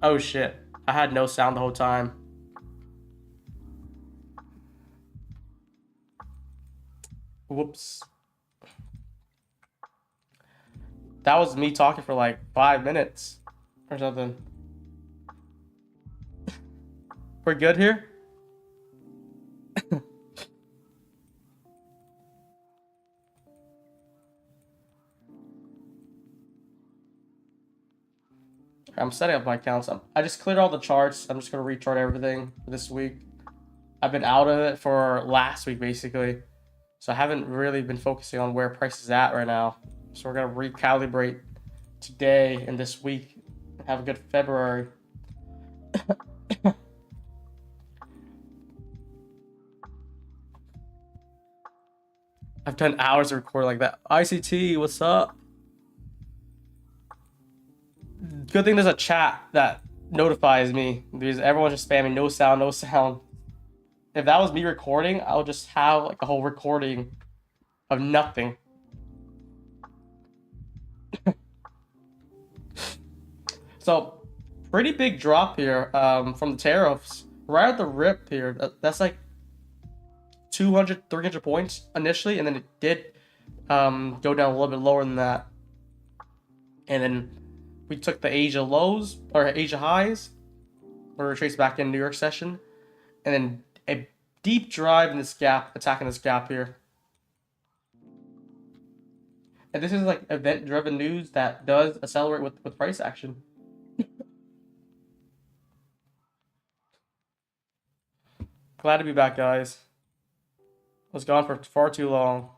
Oh shit. I had no sound the whole time. Whoops. That was me talking for like 5 minutes or something. We're good here? I'm setting up my accounts. I just cleared all the charts. I'm just going to rechart everything this week. I've been out of it for last week, basically. So I haven't really been focusing on where price is at right now. So we're going to recalibrate today and this week. Have a good February. I've done hours of recording like that. ICT, what's up? Good thing there's a chat that notifies me because everyone's just spamming no sound, no sound. If that was me recording, I would just have like a whole recording of nothing. So, pretty big drop here from the tariffs. Right at the rip here. That's like 200, 300 points initially, and then it did go down a little bit lower than that. And then we took the Asia lows, or Asia highs, or retraced back in New York session, and then a deep drive in this gap, attacking this gap here. And this is like event-driven news that does accelerate with price action. Glad to be back, guys. Was gone for far too long.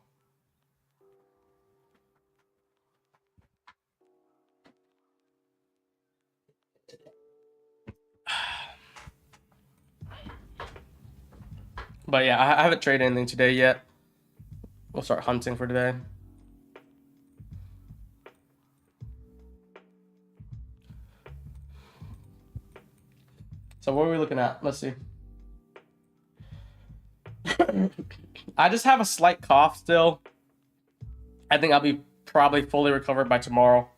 But yeah, I haven't traded anything today yet. We'll start hunting for today. So what are we looking at? Let's see. I just have a slight cough still. I think I'll be probably fully recovered by tomorrow.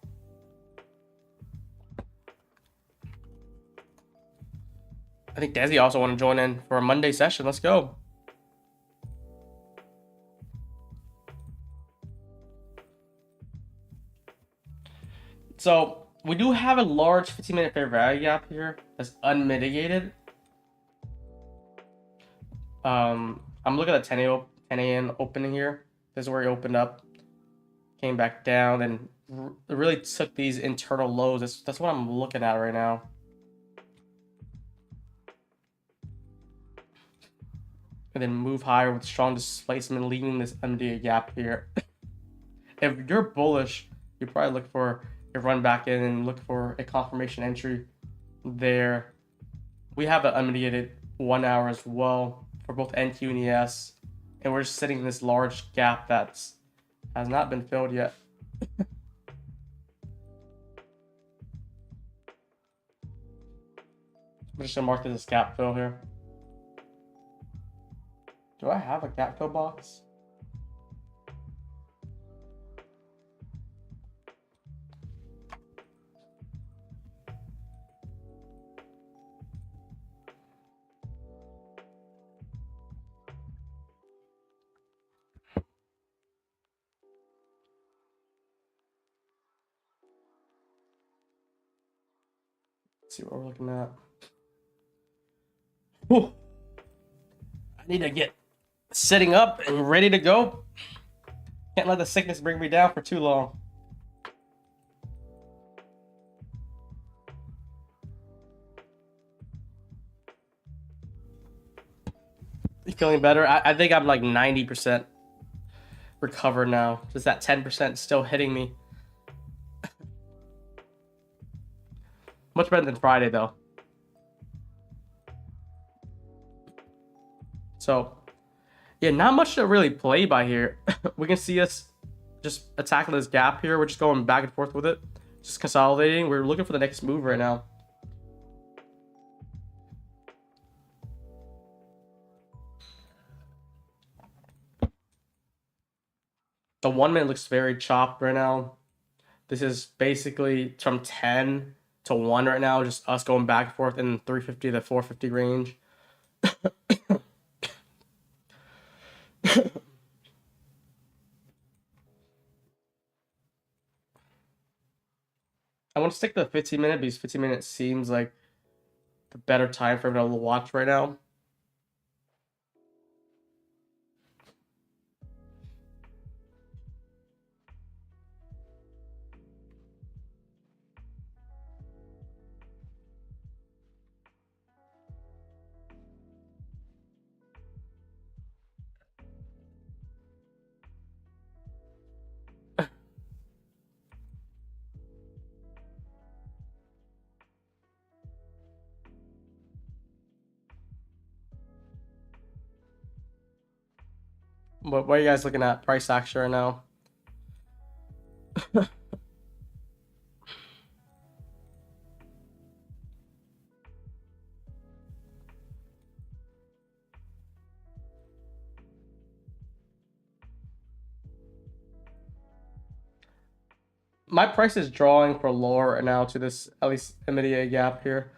I think Desi also want to join in for a Monday session. Let's go. So we do have a large 15-minute fair value gap here that's unmitigated. I'm looking at 10 a.m. opening here. This is where he opened up, came back down, and really took these internal lows. That's what I'm looking at right now. And then move higher with strong displacement, leaving this unmitigated gap here. If you're bullish, you probably look for a run back in and look for a confirmation entry there. We have an unmitigated 1 hour as well for both NQ and ES, and we're just sitting in this large gap that has not been filled yet. I'm just gonna mark this as gap fill here. Do I have a gap fill box? Let's see what we're looking at. Whew. I need to get sitting up and ready to go. Can't let the sickness bring me down for too long. You feeling better? I think I'm like 90% recovered now. Just that 10% still hitting me. Much better than Friday though. So yeah, not much to really play by here. We can see us just attacking this gap here. We're just going back and forth with it, just consolidating. We're looking for the next move right now. The 1 minute looks very chopped right now. This is basically from 10 to 1 right now, just us going back and forth in 350 to 450 range. I want to stick to the 15-minute because 15 minutes seems like the better time frame to watch right now. What are you guys looking at price action right now? My price is drawing for lower right now to this at least immediate gap here.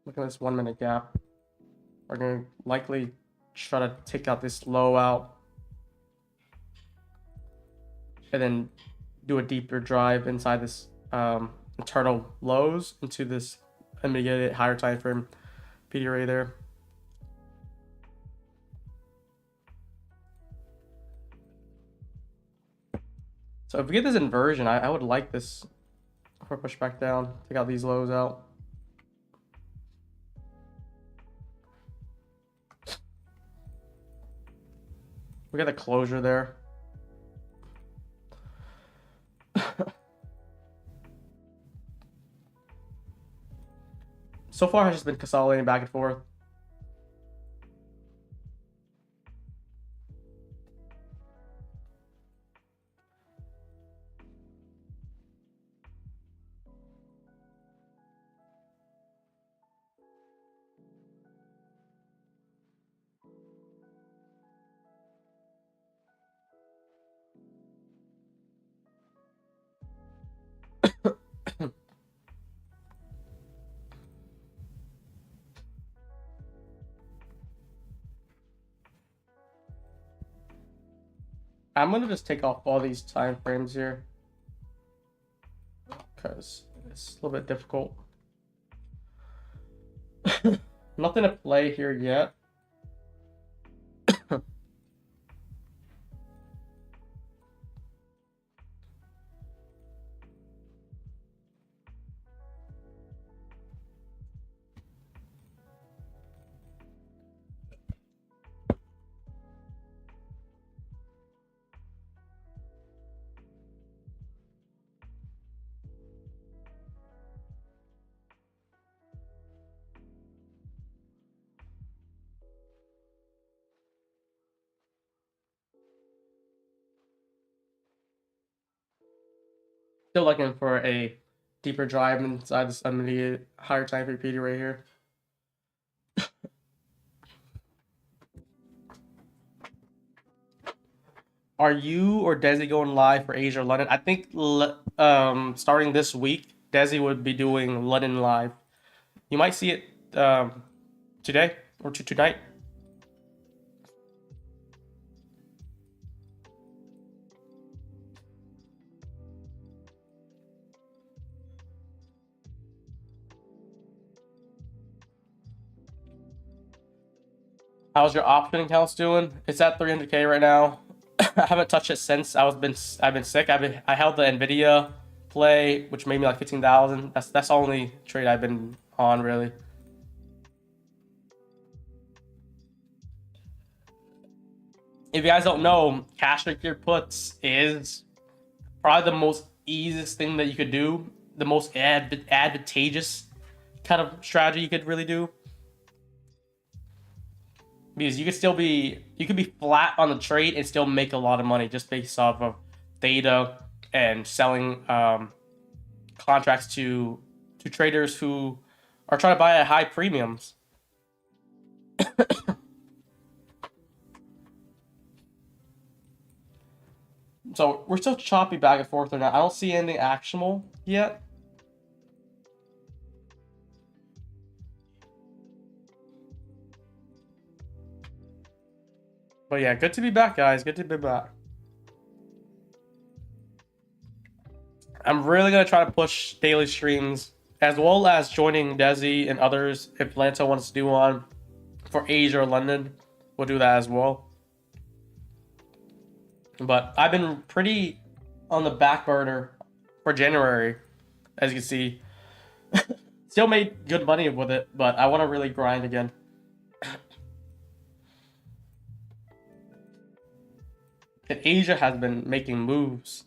Look at this 1 minute gap. We're gonna likely try to take out this low out and then do a deeper drive inside this internal lows into this immediate higher time frame PD ray there. So if we get this inversion, I would like this for push back down, take out these lows out. We got the closure there. So far, it's just been consolidating back and forth. I'm gonna just take off all these time frames here because it's a little bit difficult. Nothing to play here yet. Still looking for a deeper drive inside this immediate higher time frame PD right here. Are you or Desi going live for Asia or London? I think starting this week, Desi would be doing London live. You might see it today or tonight. How's your option accounts doing? It's at 300K right now. I haven't touched it since I've been sick. I held the Nvidia play, which made me like 15,000. That's the only trade I've been on really. If you guys don't know, cash secured puts is probably the most easiest thing that you could do, the most advantageous kind of strategy you could really do. Because you could be flat on the trade and still make a lot of money just based off of data and selling contracts to traders who are trying to buy at high premiums. So we're still choppy back and forth right now. I don't see anything actionable yet. But yeah, good to be back, guys. Good to be back. I'm really gonna try to push daily streams as well as joining Desi and others if Lanto wants to do one for Asia or London. We'll do that as well. But I've been pretty on the back burner for January, as you can see. Still made good money with it, but I want to really grind again. And Asia has been making moves.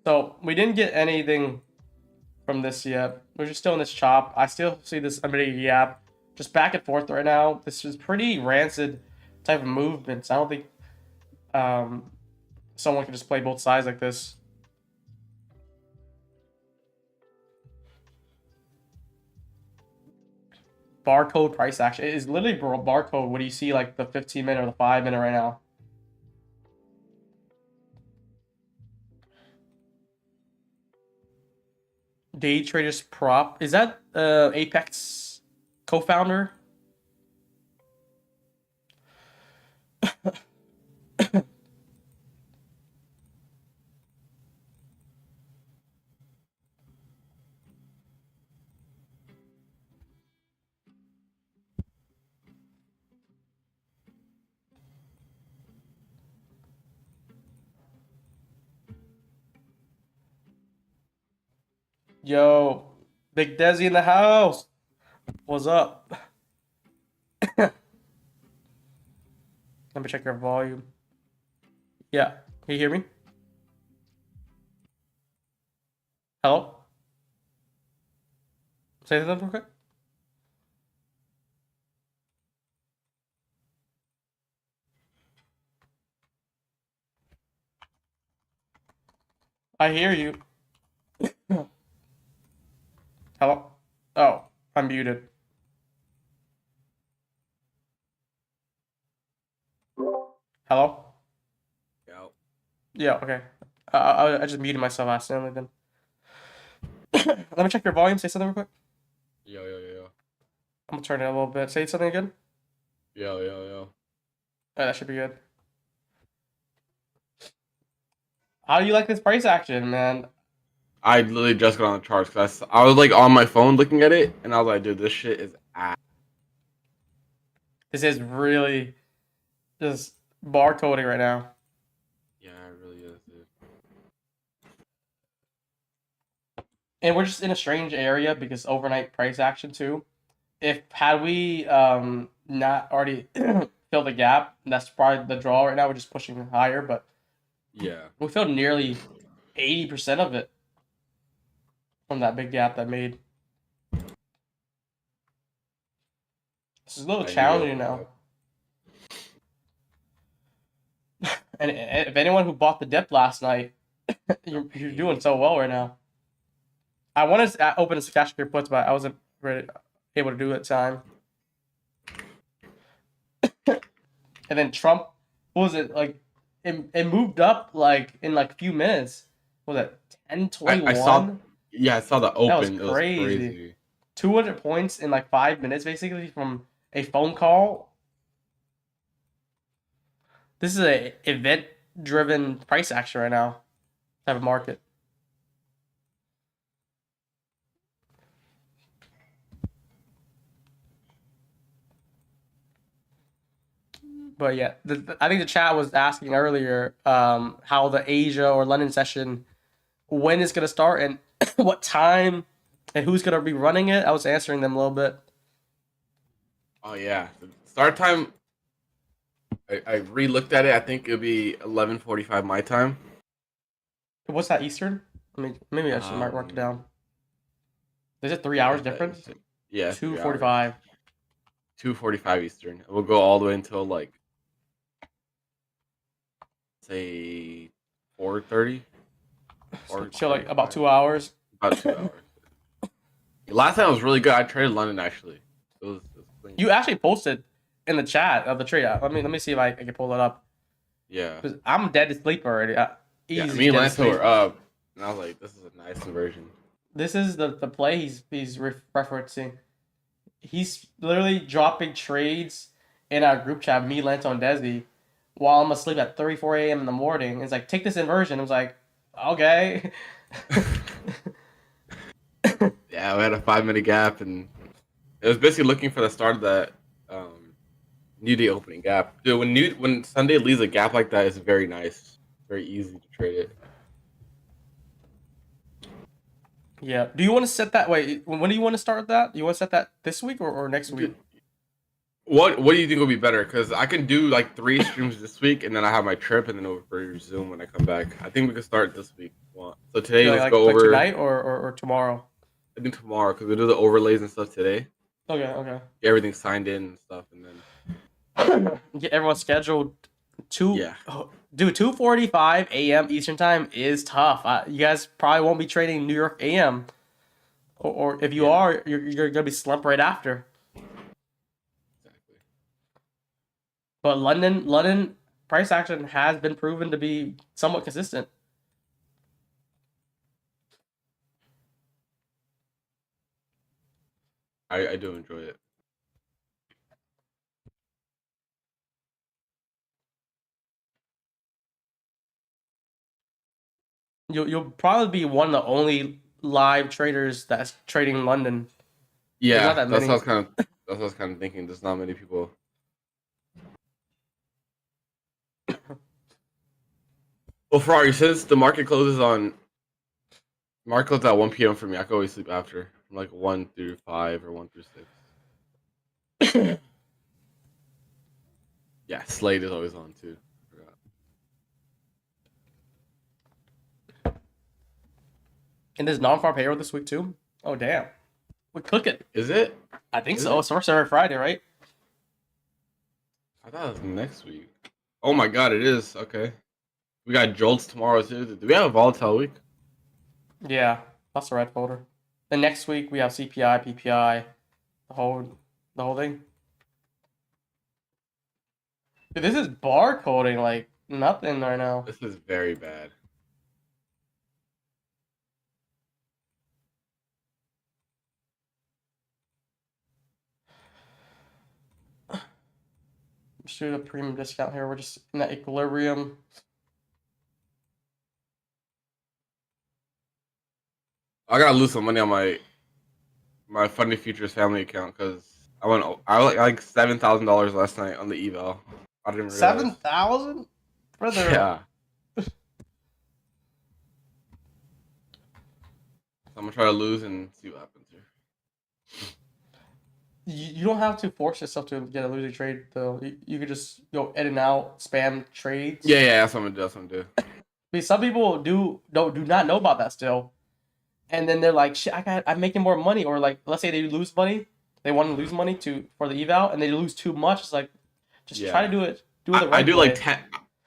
So we didn't get anything from this yet. We're just still in this chop. I still see this ability gap just back and forth right now. This is pretty rancid type of movements. I don't think someone can just play both sides like this. Barcode price action. It is literally barcode. What do you see like the 15-minute or the 5-minute right now? Day Traders Prop. Is that Apex co-founder? Yo, Big Desi in the house. What's up? Let me check your volume. Yeah, can you hear me? Hello? Say something real quick. I hear you. Hello? Oh, I'm muted. Hello? Yo. Yeah, okay. I just muted myself accidentally then. Let me check your volume. Say something real quick. Yo. I'm gonna turn it a little bit. Say something again. Yo. Oh, that should be good. How do you like this price action, man? I literally just got on the charts because I was like on my phone looking at it, and I was like, dude, this shit is ass. This is really just barcoding right now. Yeah, it really is, dude. And we're just in a strange area because overnight price action too. If had we not already filled the gap, that's probably the draw right now. We're just pushing higher, but Yeah. we filled nearly 80% of it from that big gap that made. This is a little challenging now. And if anyone who bought the dip last night, you're doing so well right now. I wanted to open this cash clear puts, but I wasn't able to do it at time. And then Trump, what was it like? It moved up like in like a few minutes. What was it 10-21? I saw the open. That was It was crazy. crazy. 200 points in like 5 minutes, basically from a phone call. This is a event-driven price action right now, type of market. But yeah, I think the chat was asking earlier how the Asia or London session, when it's gonna start and what time and who's gonna be running it. I was answering them a little bit. Oh yeah, the start time. I re-looked at it. I think it'll be 11:45 my time. What's that Eastern? I mean, maybe I should mark it down. Is it 3 hours difference? Yeah, 2:45. 2:45 Eastern. We'll go all the way until like say 4:30 or So like about 35. 2 hours. About 2 hours. Last time was really good. I traded London actually. It was clean. You actually posted in the chat of the trade. Let me see if I can pull it up. Yeah. Because I'm dead to sleep already. Yeah. Easy Me and dead to Lanto sleep. were up, and I was like, "This is a nice conversion." This is the play he's referencing. He's literally dropping trades in our group chat, me, Lento, and Desi, while I'm asleep at 34 a.m. in the morning. It's like, take this inversion. I was like, okay. Yeah, we had a 5 minute gap, and it was basically looking for the start of that new day opening gap. Dude, when Sunday leaves a gap like that, it's very nice, very easy to trade it. Yeah. Do you want to set that? Wait, when do you want to start that? You want to set that this week or next week? What do you think will be better? Because I can do like 3 streams this week, and then I have my trip, and then over Zoom when I come back. I think we can start this week. So today, Yeah, let's go like over. tonight or tomorrow? I think tomorrow because we do the overlays and stuff today. Okay. Get everything signed in and stuff, and then Get everyone scheduled. Yeah. Dude, 2:45 a.m. Eastern time is tough. You guys probably won't be trading New York a.m. Or if you Yeah. are, you're gonna be slumped right after. Exactly. But London price action has been proven to be somewhat consistent. I do enjoy it. You'll probably be one of the only live traders that's trading London. Yeah, not that that's many. what I was kind of that's what I was kind of thinking. There's not many people. Well, Ferrari, since the market closes at 1 p.m. for me, I can always sleep after, from like 1 through 5 or 1 through 6. Yeah, Slade is always on too. I forgot. And there's non-farm payroll this week too. Oh damn, we cook it. Is it? I think Is so. it? It's first every Friday, right? I thought it was next week. Oh my god, it is. Okay. We got Jolts tomorrow too. Do we have a volatile week? Yeah, that's the red folder. Then next week we have CPI, PPI, the whole thing. Dude, this is barcoding like nothing right now. This is very bad. Just do the premium discount here. We're just in that equilibrium. I gotta lose some money on my Funding Futures family account because I like $7,000 last night on the eval. I didn't realize. 7,000, brother. Yeah. I'm gonna try to lose and see what happens here. You don't have to force yourself to get a losing trade though. You could just go in and out, spam trades. Yeah, that's what I'm gonna do. Because some people do not know about that still, and then they're like, "Shit, I'm making more money." Or like, let's say they lose money, they want to lose money for the eval, and they lose too much. It's like, just try to do it the right I do way. like 10.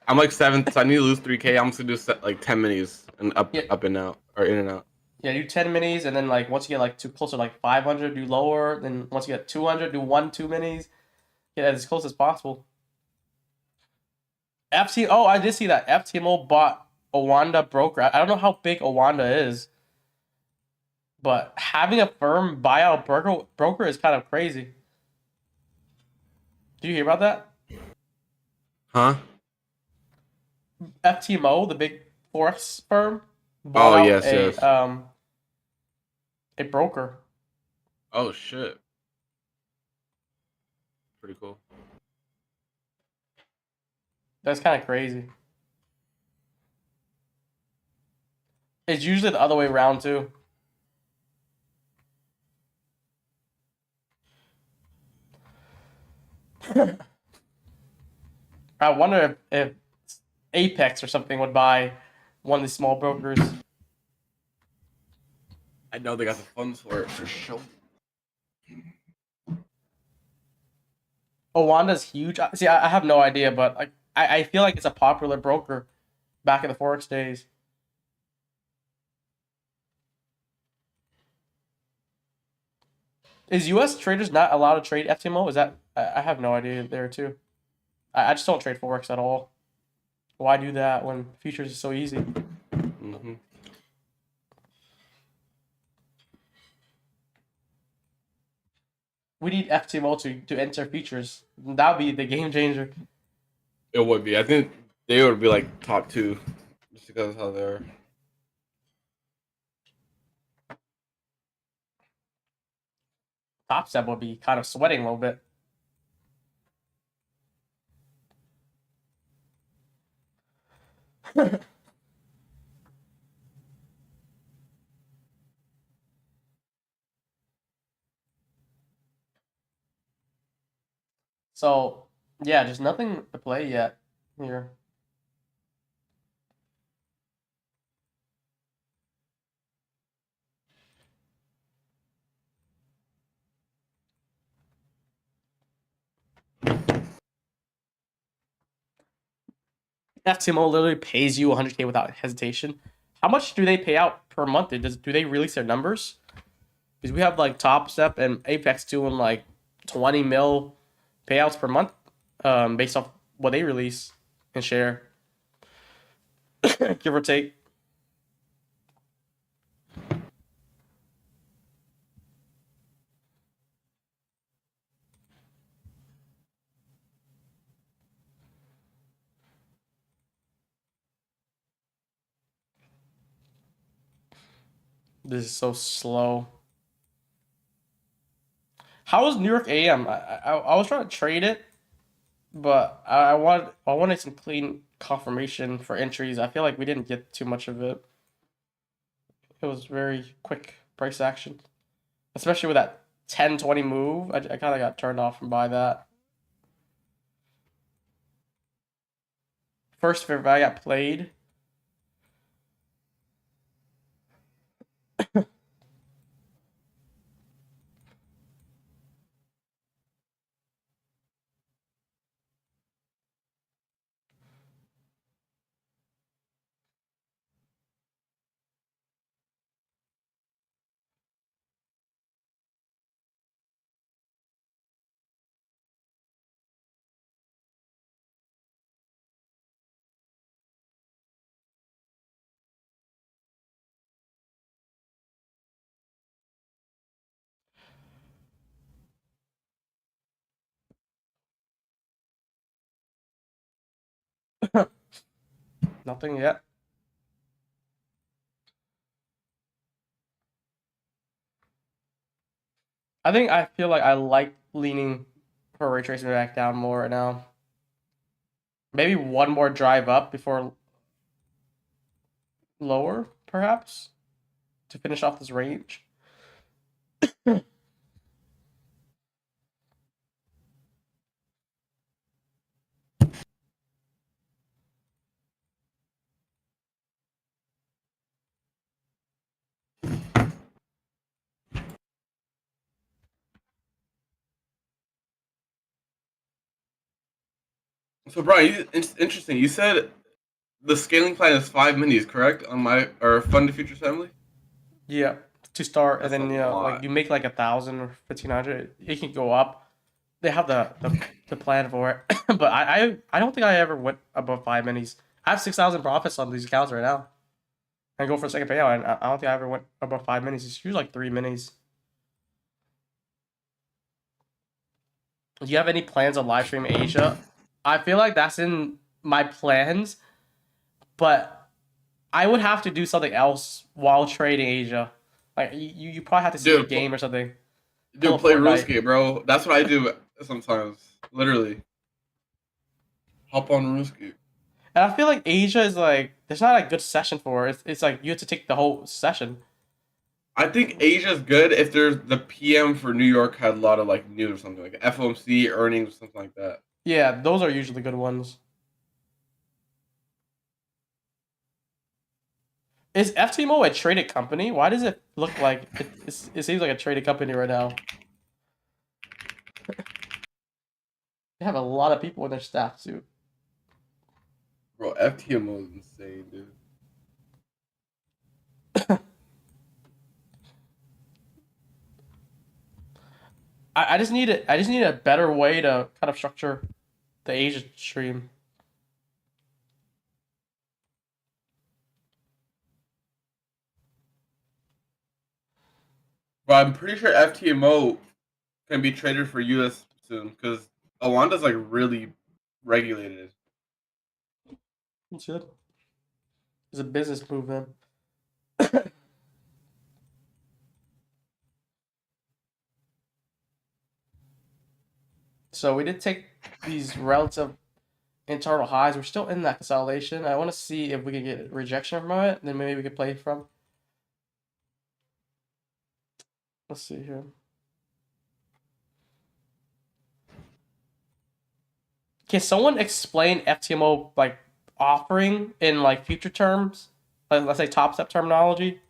I'm like 7, so I need to lose 3K. I'm just gonna do like 10 minis and up and out or in and out. Yeah, do 10 minis, and then like once you get like too close to like 500, do lower. Then once you get 200, do 2 minis. Get as close as possible. Oh, I did see that FTMO bought Owanda broker. I don't know how big Owanda is, but having a firm buyout broker is kind of crazy. Do you hear about that? Huh? FTMO, the big forex firm, bought out yes. A broker. Oh shit. Pretty cool. That's kind of crazy. It's usually the other way around too. I wonder if Apex or something would buy one of these small brokers. I know they got the funds for it for sure. Oh, Wanda's huge. See, I have no idea, but like I feel like it's a popular broker back in the Forex days. Is U.S. traders not allowed to trade FTMO? Is that I have no idea there too. I just don't trade Forex at all. Why do that when futures is so easy? Mm-hmm. We need FTMO to enter futures. That would be the game changer. It would be. I think they would be like top two, just because of how they're. Top step would be kind of sweating a little bit. So yeah, just nothing to play yet here. FTMO literally pays you 100K without hesitation. How much do they pay out per month? Do they release their numbers? Because we have like Top Step and Apex doing like 20 mil payouts per month, based off what they release and share, give or take. This is so slow. How was New York AM? I was trying to trade it, but I wanted some clean confirmation for entries. I feel like we didn't get too much of it. It was very quick price action, especially with that 10-20 move. I kind of got turned off from by that. First fair value got played. Nothing yet. I feel like I like leaning for ray tracing back down more right now. Maybe one more drive up before lower, perhaps, to finish off this range. So, Brian, it's interesting. You said the scaling plan is 5 minis, correct? On my or Fund the Future family. Yeah, to start, and That's a then like lot. you make like 1,000 or 1,500. It can go up. They have the plan for it, but I don't think I ever went above 5 minis. I have 6,000 profits on these accounts right now. I go for a second payout, and I don't think I ever went above 5 minis. It's usually like 3 minis. Do you have any plans on live stream Asia? I feel like that's in my plans, but I would have to do something else while trading Asia. Like you probably have to see a Dude, game or something. Pull dude, up play Fortnite. RuneScape, bro. That's what I do sometimes. Literally, hop on RuneScape. And I feel like Asia is like there's not a good session for it. It's like you have to take the whole session. I think Asia's good if there's the PM for New York had a lot of like news or something like FOMC earnings or something like that. Yeah, those are usually good ones. Is FTMO a traded company? Why does it look like it seems like a traded company right now? They have a lot of people in their staff too. Bro, FTMO is insane, dude. I just need it. I just need a better way to kind of structure the Asia stream. But I'm pretty sure FTMO can be traded for US soon because Awanda's like really regulated. It's good. It's a business move then. So we did take these relative internal highs. We're still in that consolidation. I want to see if we can get rejection from it. Then maybe we could play from. Let's see here. Can someone explain FTMO like offering in like future terms? Like let's say top step terminology.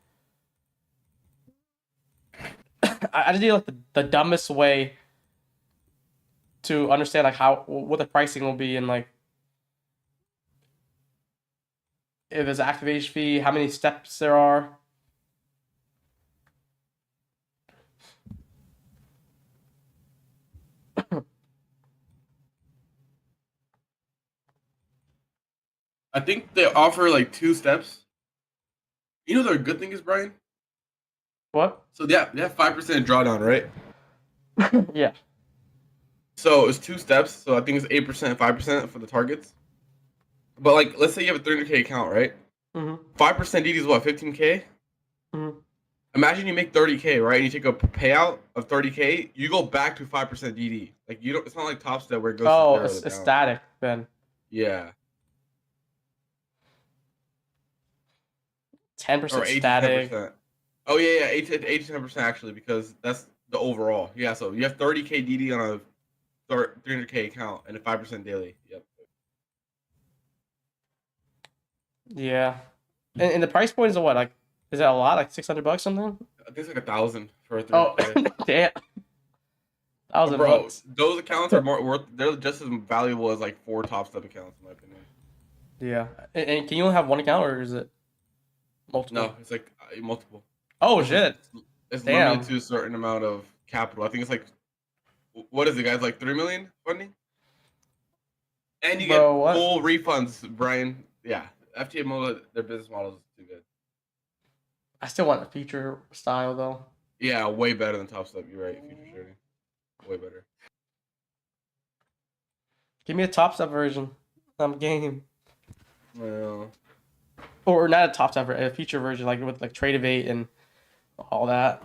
I just need like the dumbest way to understand like how what the pricing will be and like if there's an activation fee, how many steps there are. I think they offer like 2 steps. You know what their good thing is, Brian? What? So they have 5% drawdown, right? Yeah. So it's 2 steps. So I think it's 8%, 5% for the targets. But like, let's say you have a 300K account, right? Mm-hmm. 5% DD is what, 15K? Mm-hmm. Imagine you make 30K, right? And you take a payout of 30K, you go back to 5% DD. Like you don't. It's not like Top Step where it goes to Oh, 0 it's to down. static then. Yeah, 10% or 8 to ten static. percent. Oh yeah, 8 to 10% actually, because that's the overall. Yeah, so you have 30K DD on a 300K account and a 5% daily. Yep. Yeah. And the price point is what? Like, is that a lot? Like $600 something? I think it's like 1,000 for a Oh, 300K. damn. Thousand Bro, bucks. those accounts are more worth. They're just as valuable as like 4 Top Step accounts, in my opinion. Yeah. And can you only have one account or is it multiple? No, it's like multiple. Oh It's just shit. it's limited Damn. to a certain amount of capital. I think it's like, what is it, guys? Like 3 million funding, and you get Bro, what? full refunds, Brian. Yeah, FTMO, their business model is too good. I still want a feature style though. Yeah, way better than Top Step. You're right. Future trading, way better. Give me a top step version. I'm game. Well, Or not a top step, a feature version like with like Trade of 8 and all that.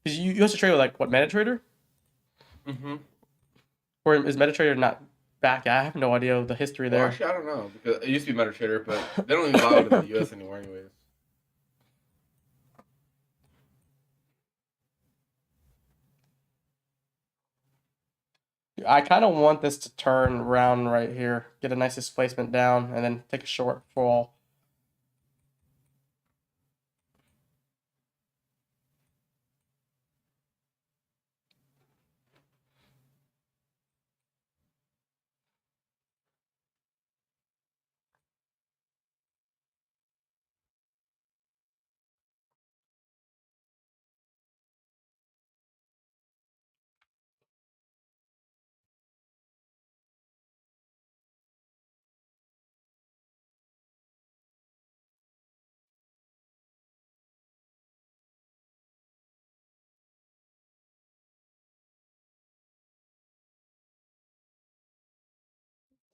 Because you used to trade with like what MetaTrader? mm-hmm. Or is MetaTrader not back? I have no idea of the history Well, there. actually, I don't know because it used to be MetaTrader, but they don't even allow it in the US anymore, anyways. I kind of want this to turn around right here, get a nice displacement down, and then take a short fall.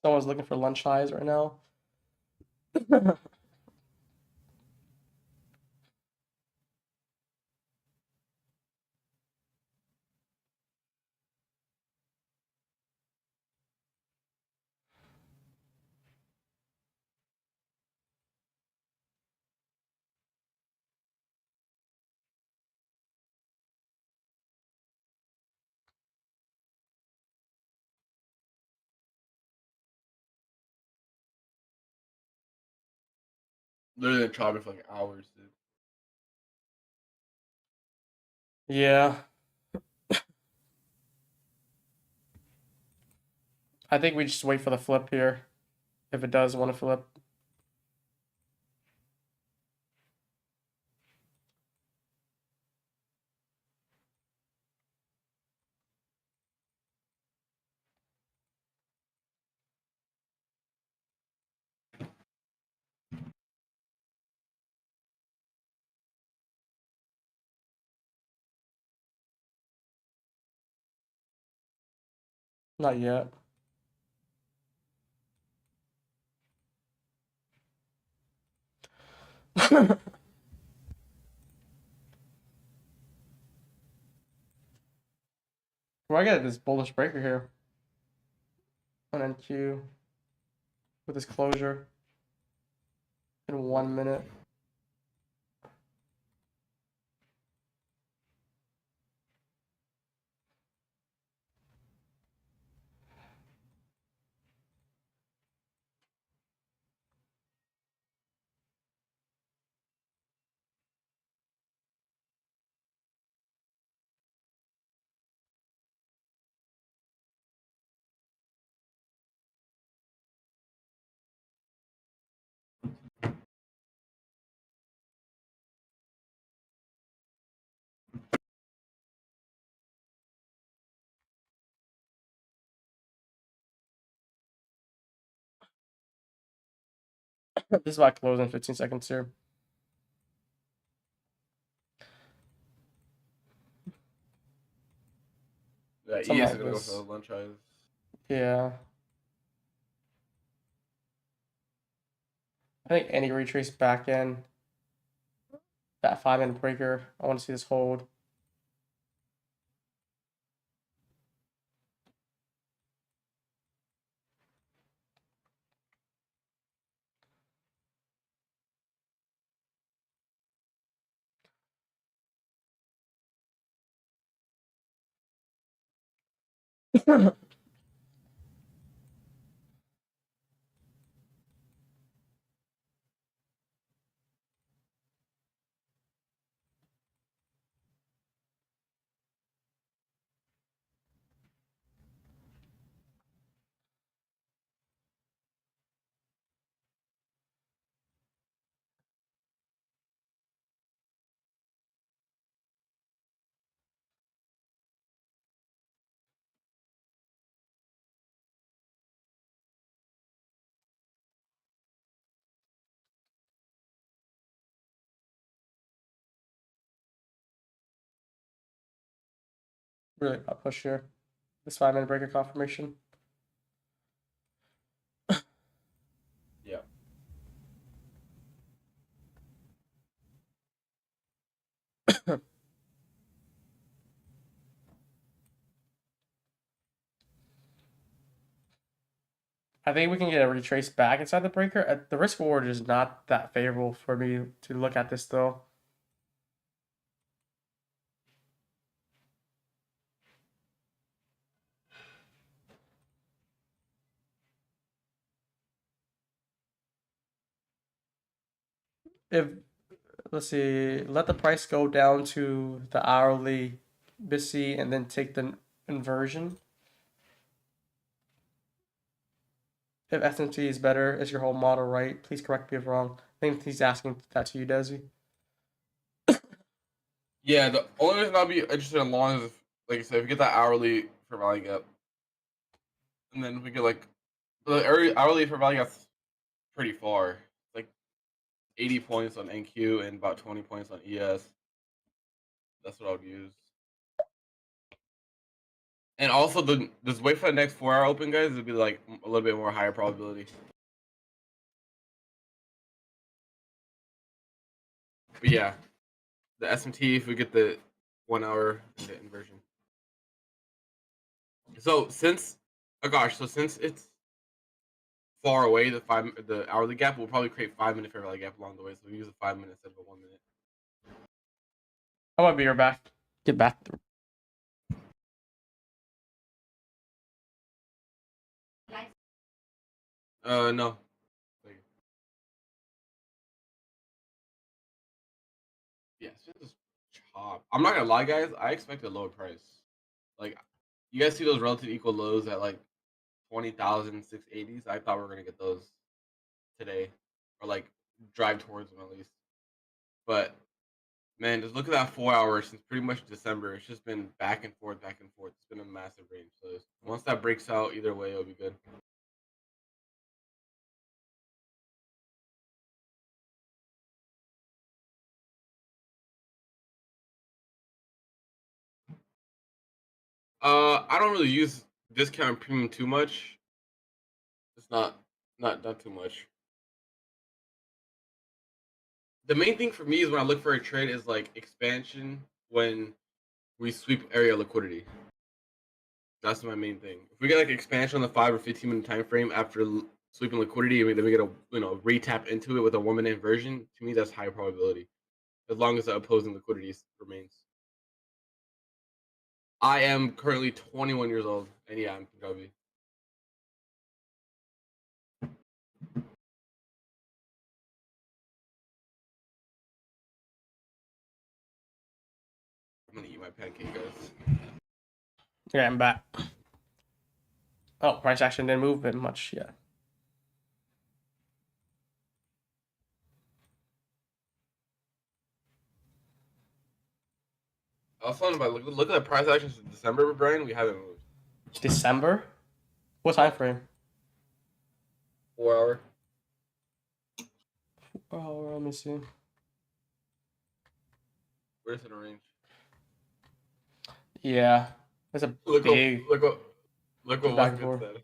Someone's looking for lunch highs right now. Literally, they tried me for like hours, dude. Yeah. I think we just wait for the flip here. If it does want to flip. Not yet. Well, I got this bullish breaker here on NQ with this closure in 1 minute. This is why I close in 15 seconds here. Yeah, Something ES like is gonna go this. for the lunch highs. Yeah. I think any retrace back in that 5-minute breaker. I want to see this hold. Really a push here. This 5-minute breaker confirmation. Yeah. I think we can get a retrace back inside the breaker. The risk reward is not that favorable for me to look at this though. If let's see, let the price go down to the hourly BISI and then take the inversion. If SMT is better, is your whole model right? Please correct me if wrong. I think he's asking that to you, Desi. Yeah, the only reason I'll be interested in long is if, like I said, if we get that hourly for value gap, and then we get like the hourly for value gap's pretty far, like 80 points on NQ and about 20 points on ES. That's what I would use. And also, just wait for the next 4-hour open, guys. It'd be like a little bit more higher probability. But yeah, the SMT if we get the 1 hour inversion. So since, oh gosh, so since it's far away, the hourly gap will probably create 5-minute fair value gap along the way. So we use a 5 minute instead of a 1 minute. I want to be your back. Get back. No. Yeah, it's just chop. I'm not gonna lie, guys. I expect a lower price. Like, you guys see those relative equal lows at like 20,000 680s. I thought we were gonna get those today, or like drive towards them at least. But man, just look at that 4 hours since pretty much December. It's just been back and forth, back and forth. It's been a massive range. So once that breaks out, either way, it'll be good. I don't really use discount premium too much. It's not too much. The main thing for me is when I look for a trade is like expansion when we sweep area liquidity. That's my main thing. If we get like expansion on the 5 or 15 minute time frame after sweeping liquidity, then we get a retap into it with a 1 minute inversion. To me, that's high probability as long as the opposing liquidity remains. I am currently 21 years old, and yeah, I'm Punjabi. I'm gonna eat my pancake, guys. Yeah, I'm back. Oh, price action didn't move it much yet. I was talking about look at the price actions in December, Brian. We haven't moved. December? What time frame? 4 hour. Oh, let me see. Where's in a range? Yeah, it's a big. Look what back and Westman forth. said.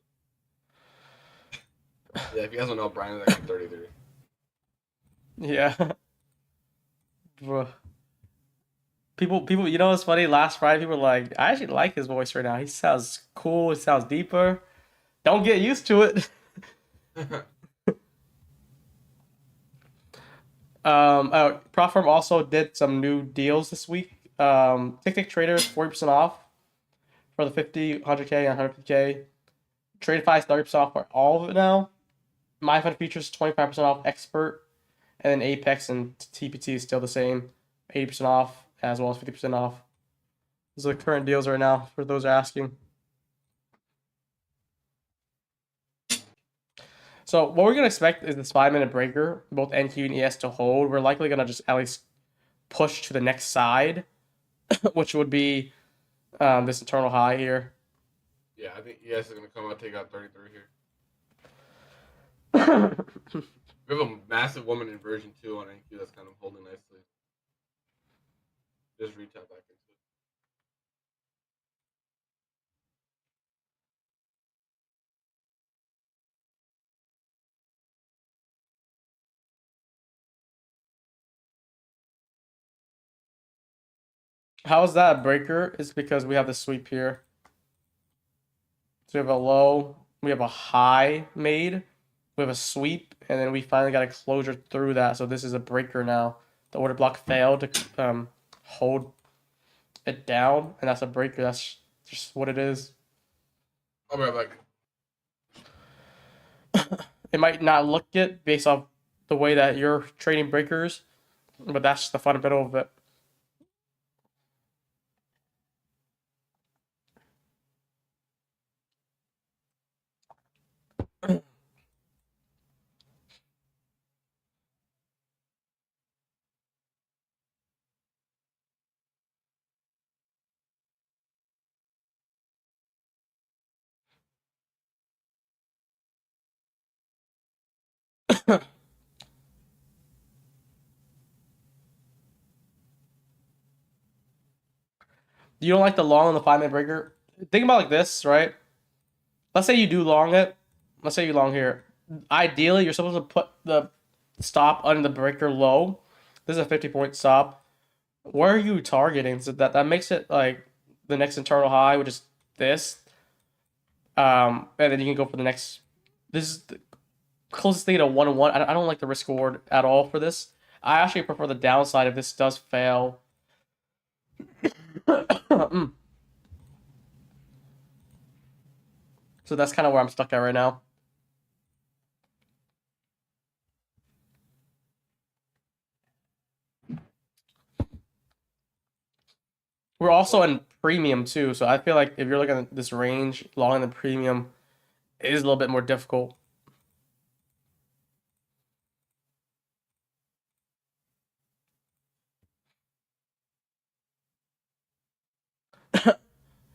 Yeah, if you guys don't know, Brian is actually 33. Yeah. Bro. People, you know what's funny? Last Friday, people were like, I actually like his voice right now. He sounds cool. He sounds deeper. Don't get used to it. Profirm also did some new deals this week. Tick Traders 40% off for the 50, 100K, and 150K. TradeFi is 30% off for all of it now. MyFund Futures 25% off Expert. And then Apex and TPT is still the same. 80% off as well as 50% off. Those are the current deals right now for those asking. So what we're gonna expect is this 5 minute breaker, both NQ and ES to hold. We're likely gonna just at least push to the next side, which would be this internal high here. Yeah, I think ES is gonna come out take out 33 here. We have a massive woman inversion too on NQ that's kind of holding nicely. Just retap back into it. How is that a breaker? It's because we have the sweep here. So we have a low, we have a high made, we have a sweep, and then we finally got a closure through that. So this is a breaker now. The order block failed to hold it down, and that's a breaker. That's just what it is. I'll be right back. It might not look it based off the way that you're trading breakers, but that's the fundamental of it. You don't like the long on the 5 minute breaker? Think about it like this, right? Let's say you do long it. Let's say you long here. Ideally, you're supposed to put the stop under the breaker low. This is a 50-point stop. Where are you targeting? So that makes it like the next internal high, which is this. And then you can go for the next. This is the closest thing to 1-1. I don't like the risk reward at all for this. I actually prefer the downside if this does fail. So that's kind of where I'm stuck at right now. We're also in premium too, so I feel like if you're looking at this range, long in the premium, it is a little bit more difficult.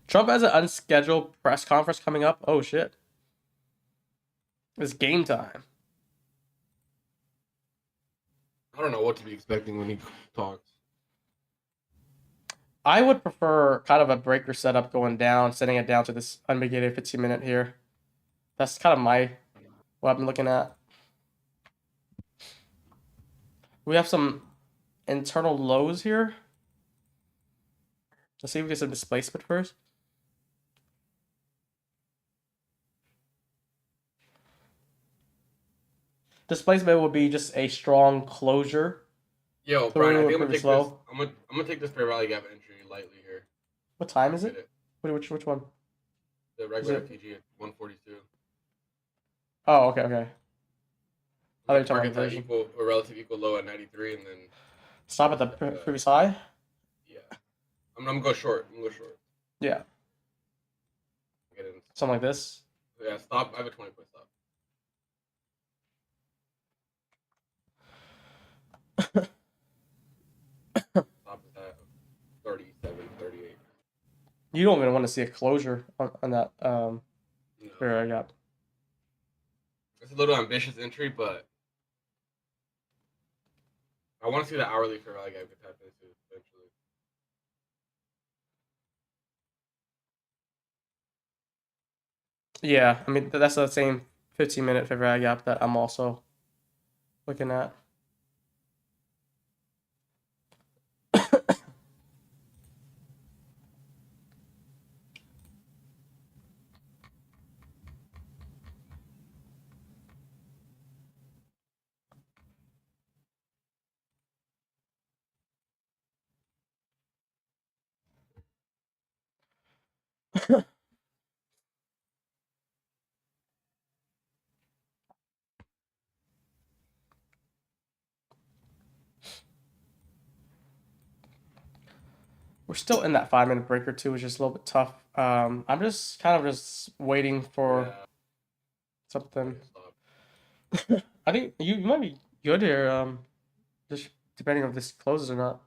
Trump has an unscheduled press conference coming up. Oh shit. It's game time. I don't know what to be expecting when he talks. I would prefer kind of a breaker setup going down, setting it down to this unmitigated 15-minute here. That's kind of what I've been looking at. We have some internal lows here. Let's see if we get some displacement first. Displacement would be just a strong closure. Yo, Brian, I think I'm gonna Previous take this. low. I'm gonna take this fair value gap entry lightly here. What time is Get it? Which one? The regular FTG at 142. Oh, okay, okay. I thought you were talking about Target that version. equal or relative equal low at 93, and then Stop at the previous high. yeah, I'm gonna go short. I'm gonna go short. Yeah, Get in. something like this. Yeah, stop. I have a 20-point stop. Stop is at 37, 38. You don't even want to see a closure on that No. fair gap. It's a little ambitious entry, but I want to see the hourly fair value gap get tapped into eventually. Yeah, I mean that's the same 15-minute fair value gap that I'm also looking at. We're still in that 5-minute breaker too, which is a little bit tough. I'm just kind of just waiting for Yeah, something. stop. I think you might be good here. Just depending on if this closes or not.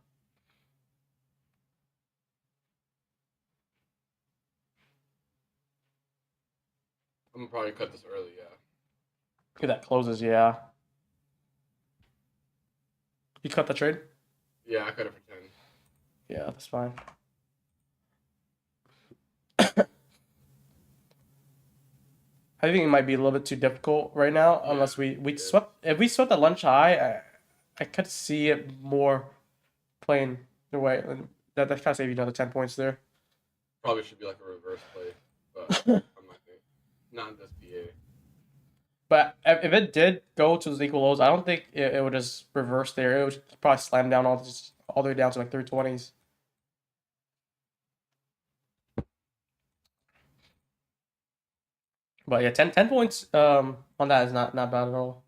I'm gonna probably cut this early. Yeah. If that closes, yeah. You cut the trade? Yeah, I cut it for 10. Yeah, that's fine. I think it might be a little bit too difficult right now, Yeah, unless we it is. swept. If we swept the lunch high, I could see it more playing the way. And that kind of save you another 10 points there. Probably should be like a reverse play, but I'm not gonna. Not in this BA. But if it did go to the equal lows, I don't think it would just reverse there. It would probably slam down all the way down to like 320s. But yeah, 10 points on that is not bad at all.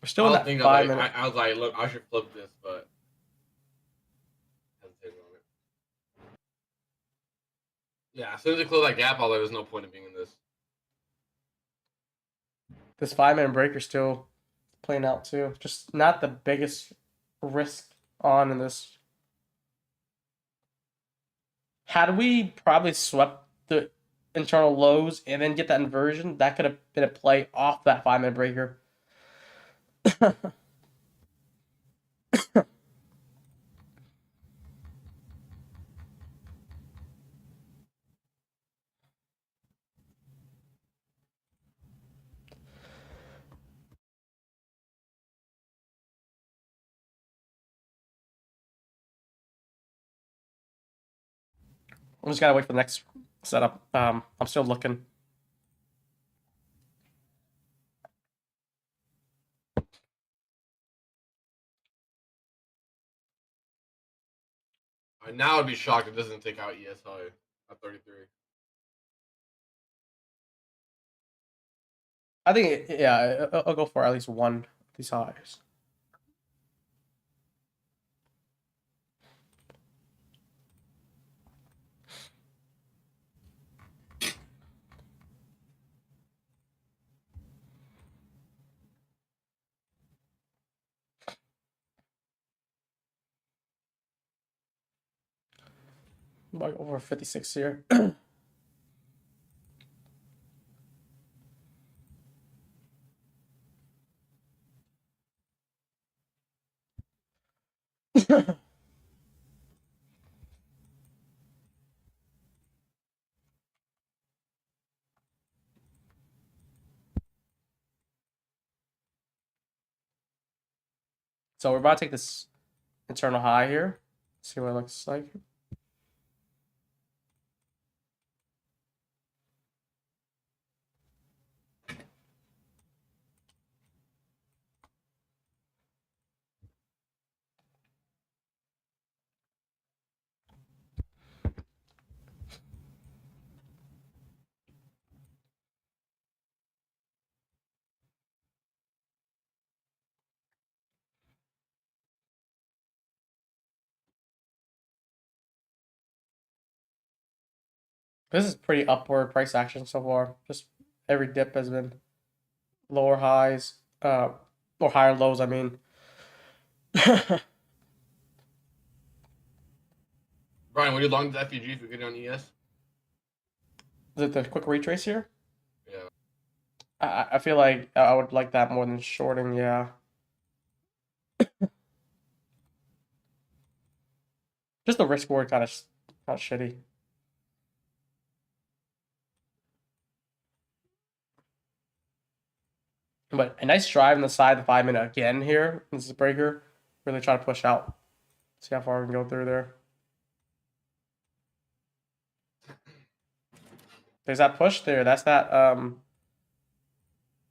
We're still I in don't that think 5-minute. I was like, look, I should flip this, but hesitated on it. Yeah, as soon as it closed that gap, I was like, there's no point in being in this. This 5-minute breaker still playing out too. Just not the biggest risk on in this. Had we probably swept the internal lows and then get that inversion, that could have been a play off that 5-minute breaker. I just gotta wait for the next setup. I'm still looking. Now I'd be shocked if it doesn't take out ESI at 33. I think yeah, I'll go for at least one of these highs. About over 56 here. So we're about to take this internal high here. See what it looks like. This is pretty upward price action so far. Just every dip has been lower highs, or higher lows, I mean. Brian, would you long the FEG if you get it on ES? Is it the quick retrace here? Yeah. I feel like I would like that more than shorting, yeah. Just the risk reward kind of shitty. But a nice drive on the side of the 5 minute again here. This is breaker. Really try to push out. See how far we can go through there. There's that push there. That's that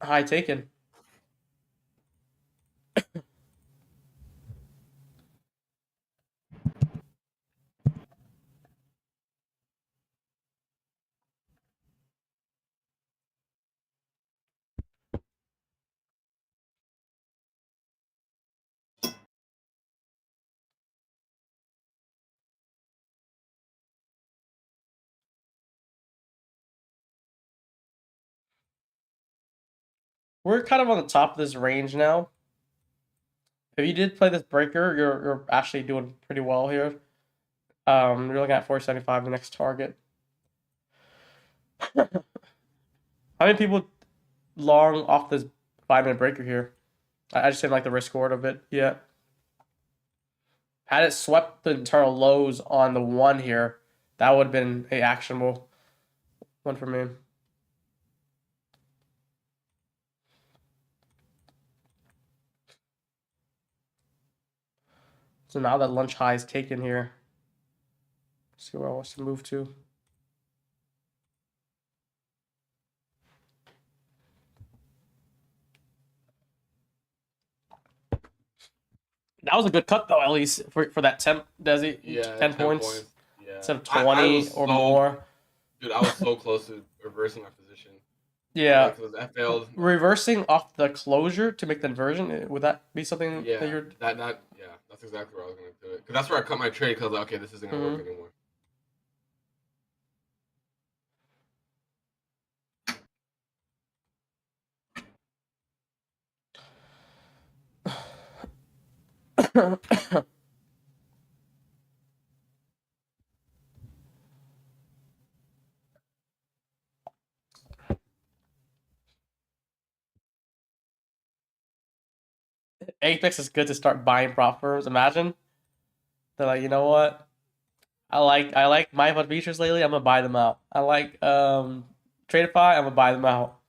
high taken. We're kind of on the top of this range now. If you did play this breaker, you're actually doing pretty well here. You're looking at 475, the next target. How many people long off this 5 minute breaker here? I just didn't like the risk reward of it yet. Had it swept the internal lows on the one here, that would have been a actionable one for me. So now that lunch high is taken here, let's see where I want to move to. That was a good cut though, at least for that temp, Desi. Yeah, 10 points. Yeah. Instead of 20 or more. Dude, I was so close to reversing my position. Yeah. Because I failed. Reversing off the closure to make the inversion, would that be something Yeah, that you're... yeah, that's exactly where I was going to do it. Because that's where I cut my trade, because I was like, okay, this isn't going to work anymore. Apex is good to start buying prop firms. Imagine they're like, you know what? I like my fun features lately. I'm gonna buy them out. I like Tradeify. I'm gonna buy them out.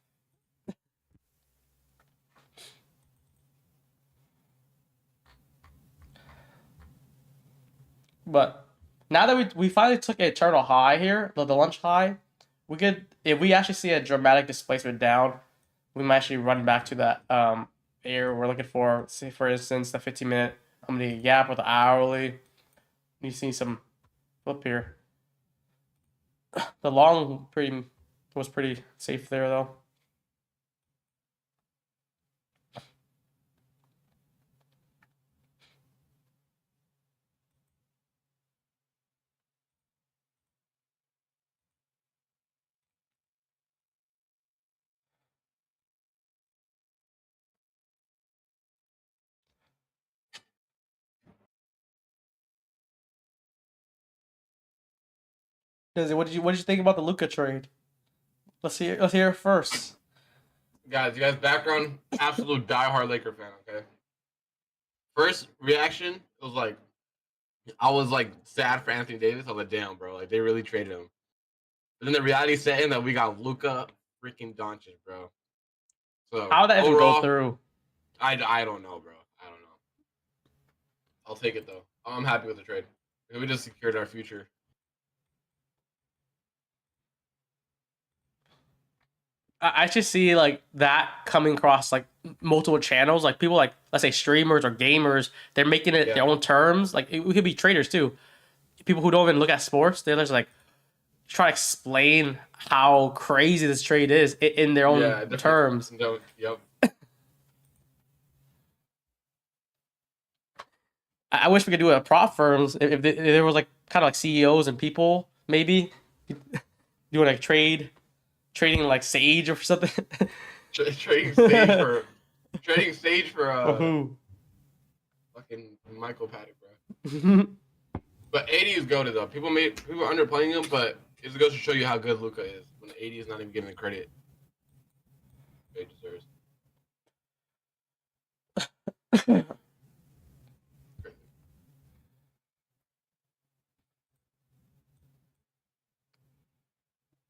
But now that we finally took a turtle high here, the lunch high, we could, if we actually see a dramatic displacement down, we might actually run back to that area we're looking for. Say for instance the 15-minute. I'm gonna gap with the hourly. You see some flip here. The long was pretty safe there though. Dizzy, what did you think about the Luka trade? Let's hear it first. Guys, you guys background, absolute diehard Laker fan, okay? First reaction was like, I was like sad for Anthony Davis. I was like, damn, bro, like they really traded him. But then the reality set in that we got Luka freaking Doncic, bro. So How would that even go overall, through? I don't know, bro. I don't know. I'll take it though. I'm happy with the trade. We just secured our future. I just see like that coming across like multiple channels. Like people like let's say streamers or gamers, they're making it their own terms. Like we could be traders too. People who don't even look at sports, they're just like try to explain how crazy this trade is in their own terms. No, yep. I wish we could do it at prop firms if there was like kind of like CEOs and people maybe doing like trading like Sage or something. Trading stage for Who? fucking Michael Paddock, bro. But 80 is goated though. People are underplaying him, but it goes to show you how good Luka is when 80 is not even getting the credit he deserves.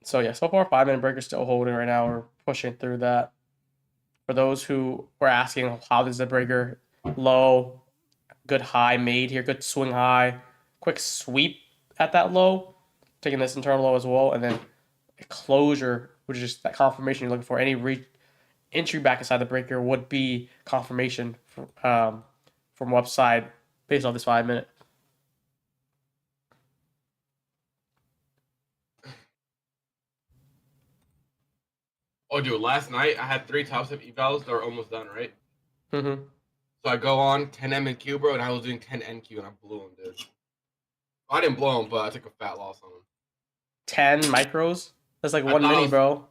So yeah, so far 5 minute breaker still holding right now. We're pushing through that. For those who were asking how this is a breaker, low, good high made here, good swing high, quick sweep at that low, taking this internal low as well, and then a closure, which is just that confirmation you're looking for. Any entry back inside the breaker would be confirmation from upside based on this 5 minute. Oh, dude, last night I had 3 top step evals that were almost done, right? Mm-hmm. So I go on 10 M and Q, bro, and I was doing 10 NQ and I blew him, dude. I didn't blow him, but I took a fat loss on him. 10 micros? That's like one mini, bro.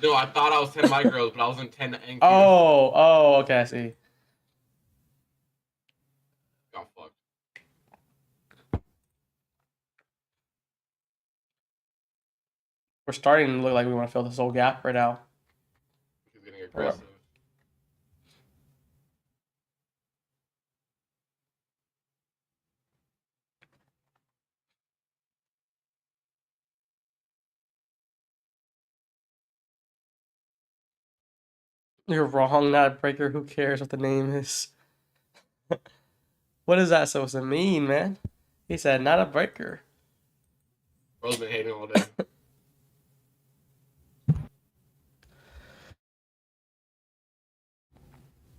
No, I thought I was 10 micros, but I was in 10 NQ. Oh, okay, I see. Got fucked. We're starting to look like we want to fill this whole gap right now. He's getting aggressive. You're wrong, not a breaker. Who cares what the name is? What is that supposed to mean, man? He said, not a breaker. Bro's been hating all day.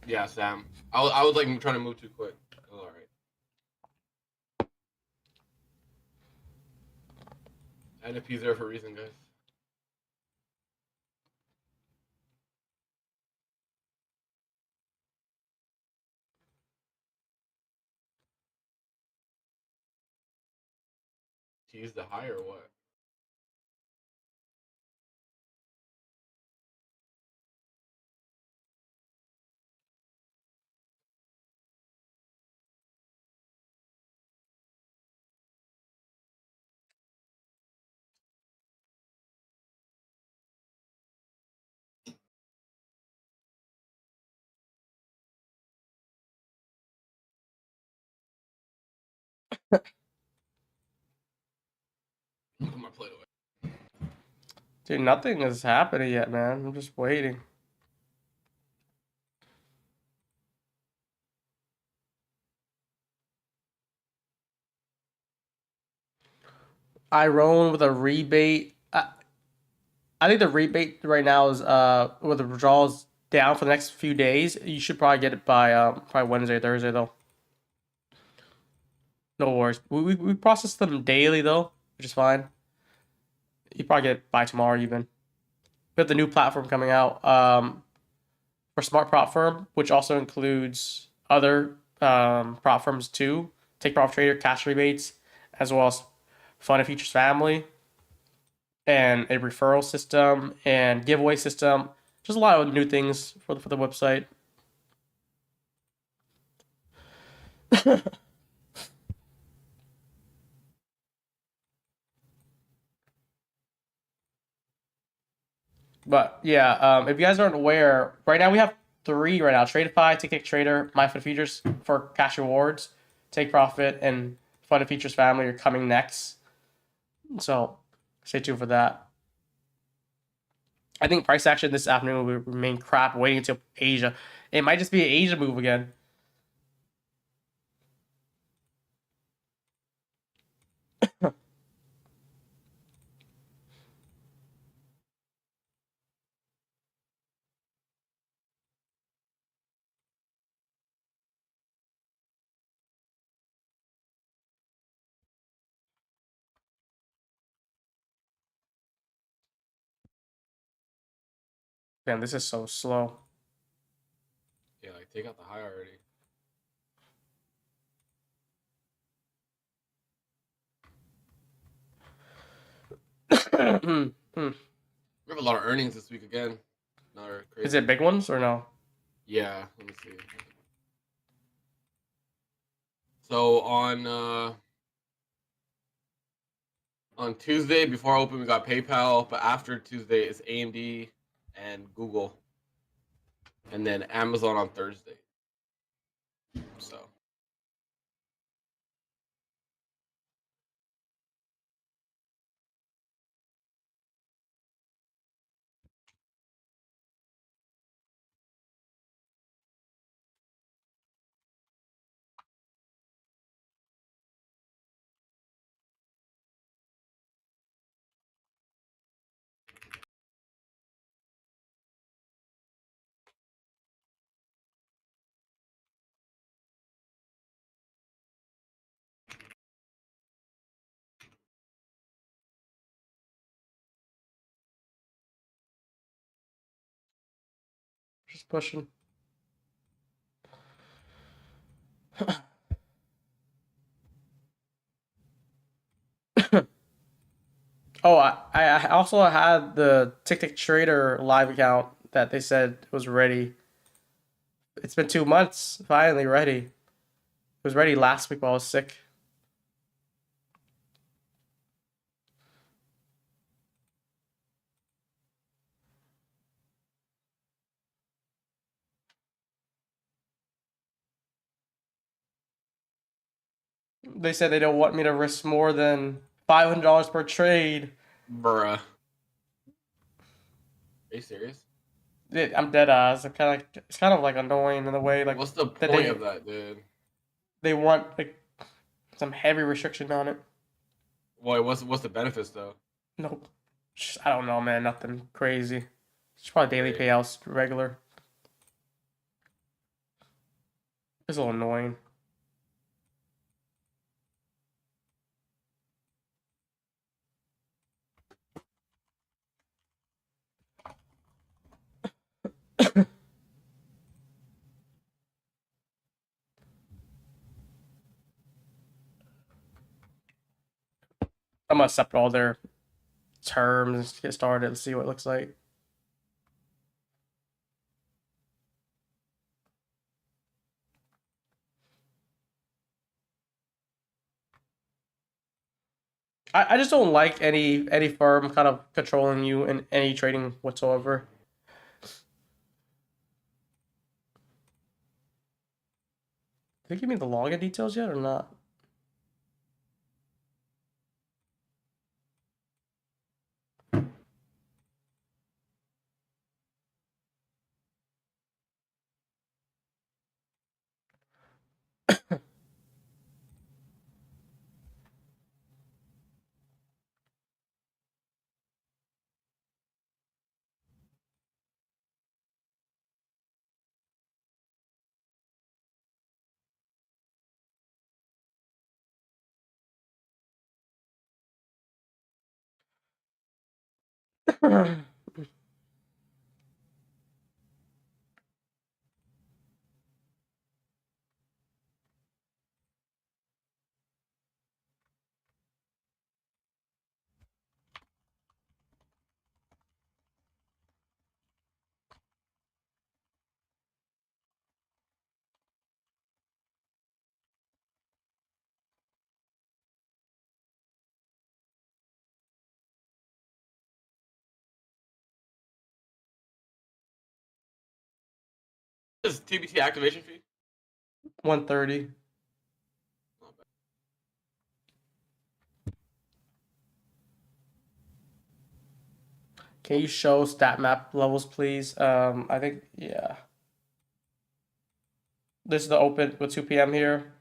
Yeah, Sam. I was like trying to move too quick. It was alright. NFP's there for a reason, guys. To use the high or what? Put my plate away. Dude, nothing is happening yet, man. I'm just waiting. I roll with a rebate. I think the rebate right now is with the withdrawals down for the next few days. You should probably get it by probably Wednesday, Thursday though. No worries. We process them daily though, which is fine. You probably get it by tomorrow even. We have the new platform coming out for Smart Prop Firm, which also includes other prop firms too. Take Prop Trader, cash rebates, as well as Fun and Features Family, and a referral system and giveaway system. Just a lot of new things for the website. But yeah, if you guys aren't aware, right now we have three right now: Tradeify, Tick Trader, MyFund Features for cash rewards, Take Profit, and Fund Features Family are coming next. So stay tuned for that. I think price action this afternoon will remain crap, waiting until Asia. It might just be an Asia move again. Man, this is so slow. Yeah, like take out the high already. We have a lot of earnings this week again. Another crazy. Is it big ones or no? Yeah, let me see. So on Tuesday before open we got PayPal, but after Tuesday it's AMD and Google, and then Amazon on Thursday. So Just pushing. Oh, I also had the Tick Trader live account that they said was ready. It's been 2 months. Finally ready. It was ready last week while I was sick. They said they don't want me to risk more than $500 per trade. bruh. Are you serious? I'm dead ass. It's kind of like annoying in a way, like What's the that point of that, dude? they want like some heavy restriction on it. Well, what's the benefits though? Nope. I don't know, man. Nothing crazy. It's probably daily Right. payouts, regular. It's a little annoying. I'm gonna accept all their terms and get started and see what it looks like. I just don't like any firm kind of controlling you in any trading whatsoever. Did they give me the login details yet or not? What is TBT activation fee? 130. Not bad. Can you show stat map levels, please? I think, yeah. This is the open with 2 p.m. here.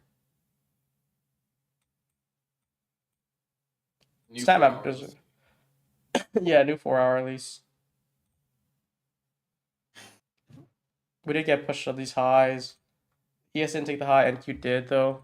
New Stat 4 map hours. is, yeah, new 4 hour at least. We did get pushed on these highs. ES didn't take the high, NQ did though.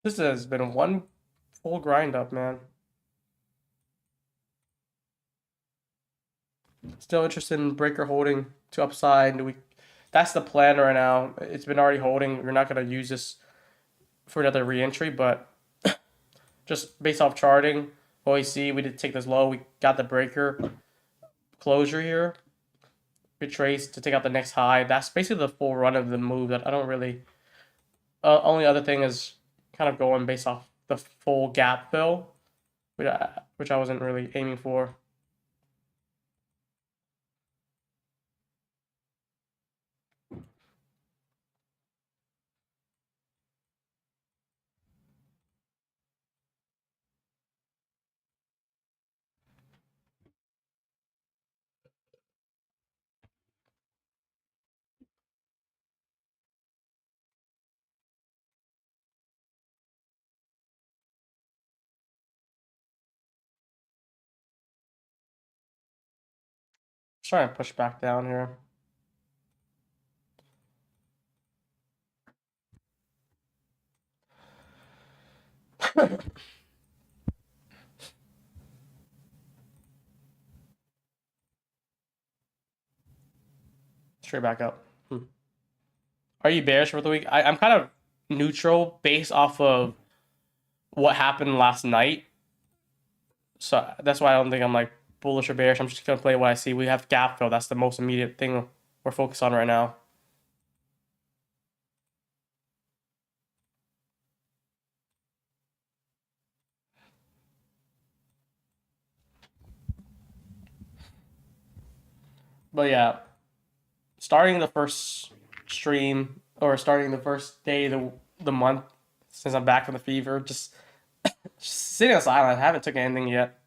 This has been one full grind up, man. Still interested in breaker holding to upside. That's the plan right now. It's been already holding. We're not gonna use this for another re-entry, but just based off charting, what we see, we did take this low. We got the breaker closure here. Retrace to take out the next high. That's basically the full run of the move. That I don't really. Only other thing is kind of going based off the full gap fill, which I wasn't really aiming for. Just trying to push back down here. Straight back up. Are you bearish for the week? I'm kind of neutral based off of what happened last night. So that's why I don't think I'm like bullish or bearish. I'm just gonna play what I see. We have gap fill. That's the most immediate thing we're focused on right now. But yeah, starting the first stream or starting the first day of the month since I'm back from the fever, just sitting on silent. I haven't took anything yet.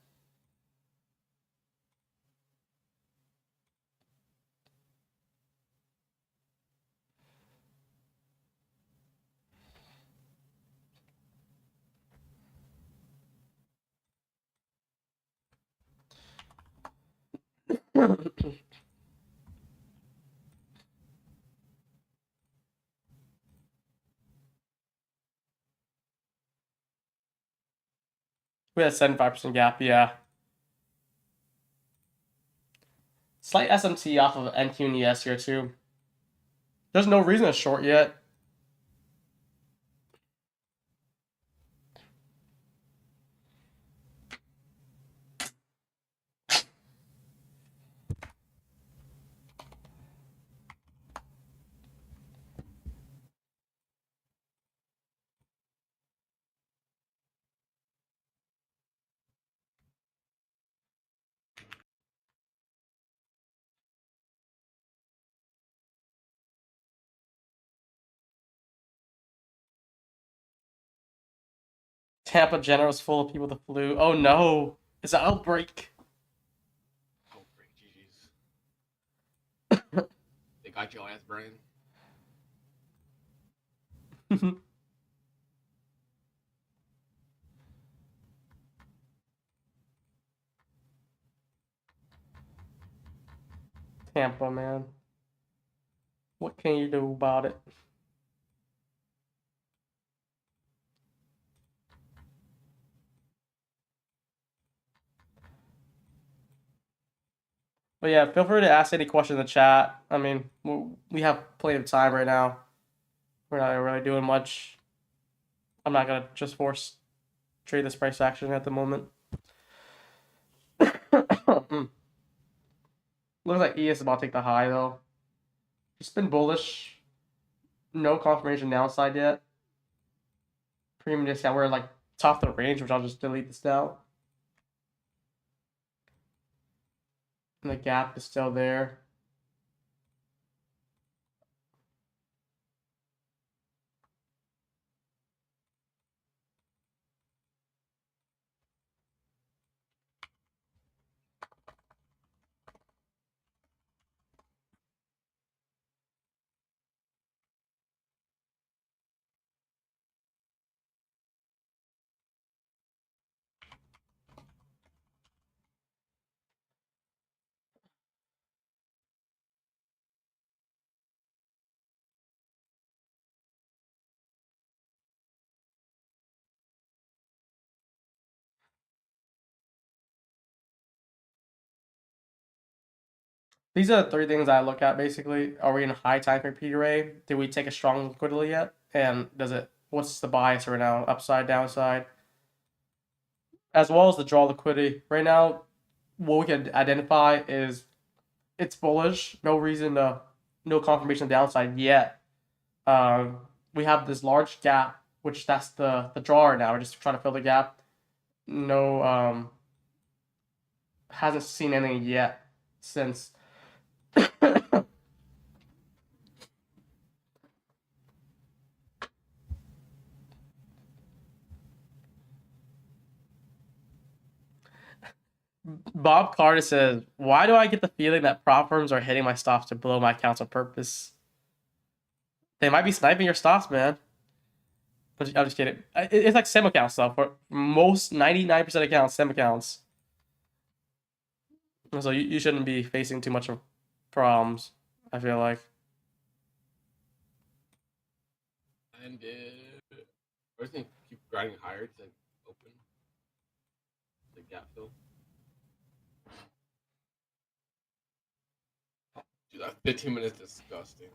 We had 75% gap, yeah. Slight SMT off of NQ and ES here too. There's no reason to short yet. Tampa General's full of people with the flu. Oh no, it's an outbreak. Outbreak, GG's. They got your ass, Brian. Tampa, man. What can you do about it? But yeah, feel free to ask any question in the chat. I mean, we have plenty of time right now. We're not really doing much. I'm not gonna just force trade this price action at the moment. Looks like ES is about to take the high though. It's been bullish. No confirmation downside yet. Premium discount. We're like top of the range, which I'll just delete this now. And the gap is still there. These are the three things I look at basically. Are we in a high time frame P array? Did we take a strong liquidity yet? And what's the bias right now? Upside, downside? As well as the draw liquidity. Right now, what we can identify is it's bullish. No confirmation downside yet. We have this large gap, which that's the drawer now. We're just trying to fill the gap. No, hasn't seen anything yet since. Bob Carter says, "Why do I get the feeling that prop firms are hitting my stops to blow my accounts on purpose? They might be sniping your stops, man." But I'm just kidding. It's like sim accounts stuff. For most 99% accounts, sim accounts. So you shouldn't be facing too much of problems, I feel like. And everything keep grinding higher to open the gap fill. Dude, that 15 minutes is disgusting.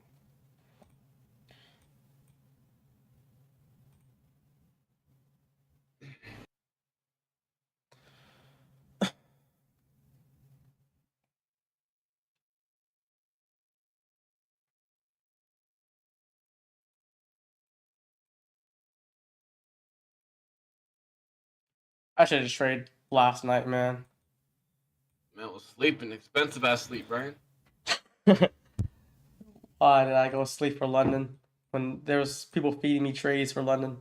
I should have just traded last night, man. Man, I was sleeping. Expensive ass sleep, Brian. Why did I go sleep for London when there was people feeding me trays for London?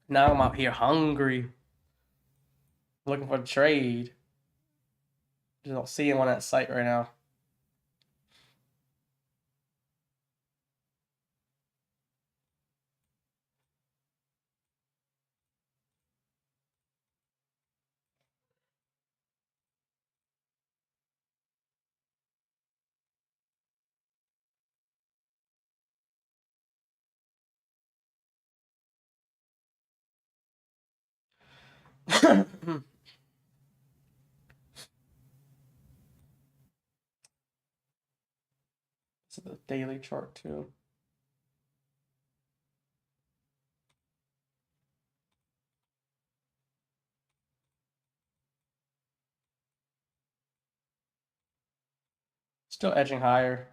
Now I'm out here hungry, looking for a trade. Just don't see anyone at site right now. This is the daily chart too. Still edging higher.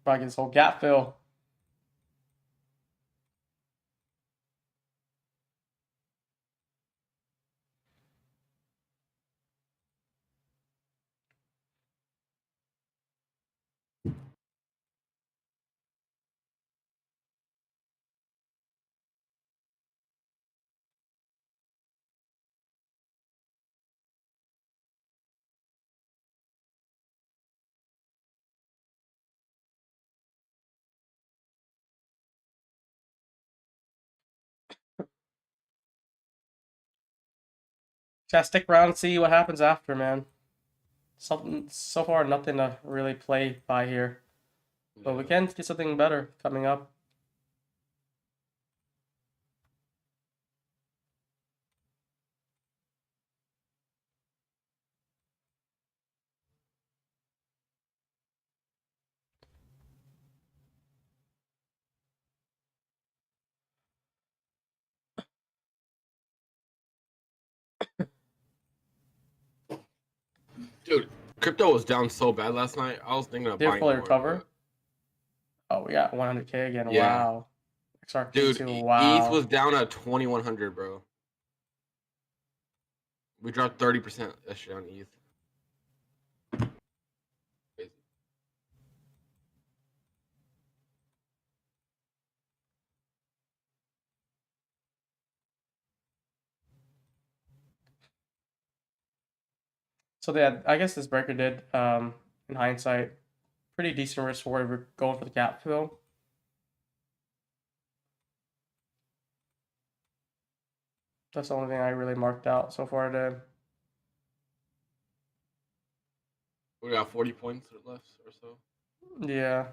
Probably this whole gap fill. Gotta stick around and see what happens after, man. Something so far, nothing to really play by here, but we Yeah. can get something better coming up. Dude, crypto was down so bad last night. I was thinking of Did it buying fully more, recover? but Oh, we got 100K again. yeah. Wow. XRP Dude, too. ETH Wow. was down at 2100, bro. We dropped 30% yesterday on ETH. Crazy. So yeah, I guess this breaker did, in hindsight, pretty decent risk reward. We're going for the gap fill. That's the only thing I really marked out so far today. We got 40 points left or so. Yeah.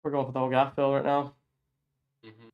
We're going for the whole gap fill right now. Mm-hmm.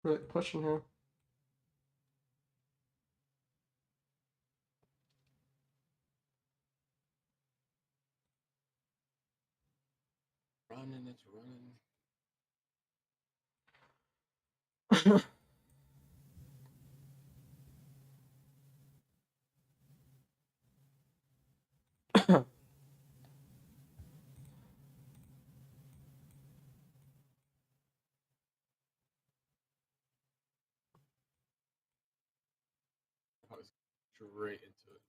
Really pushing here. Running, it's running. I was straight into it.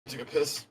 Take a piss.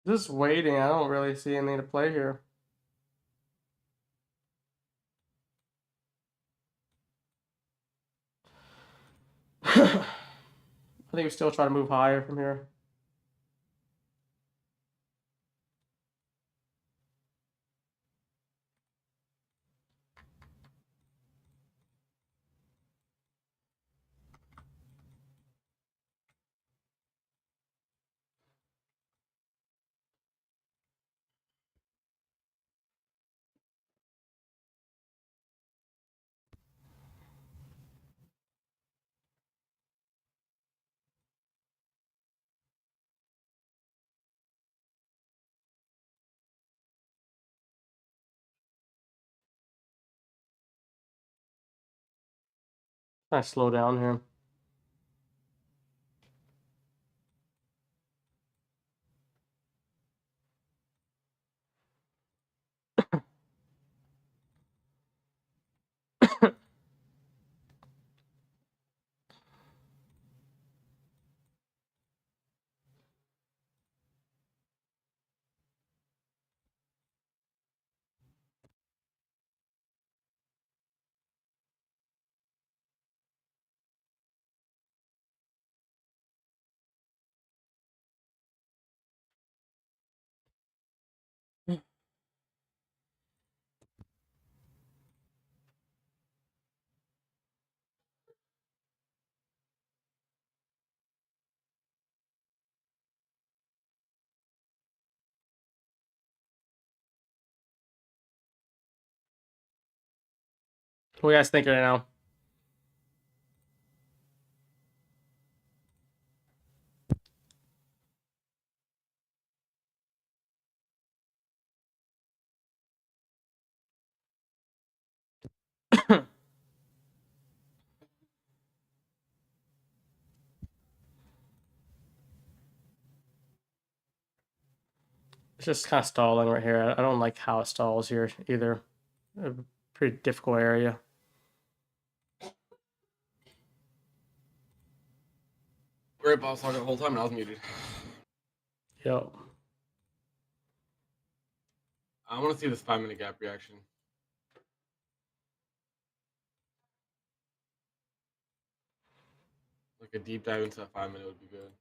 Just waiting. I don't really see anything to play here. I think we still try to move higher from here. Try to slow down here. What do you guys think right now? It's just kind of stalling right here. I don't like how it stalls here either. A pretty difficult area. Great, I was talking the whole time and I was muted. Yo. I want to see this 5 minute gap reaction. Like a deep dive into a 5 minute would be good.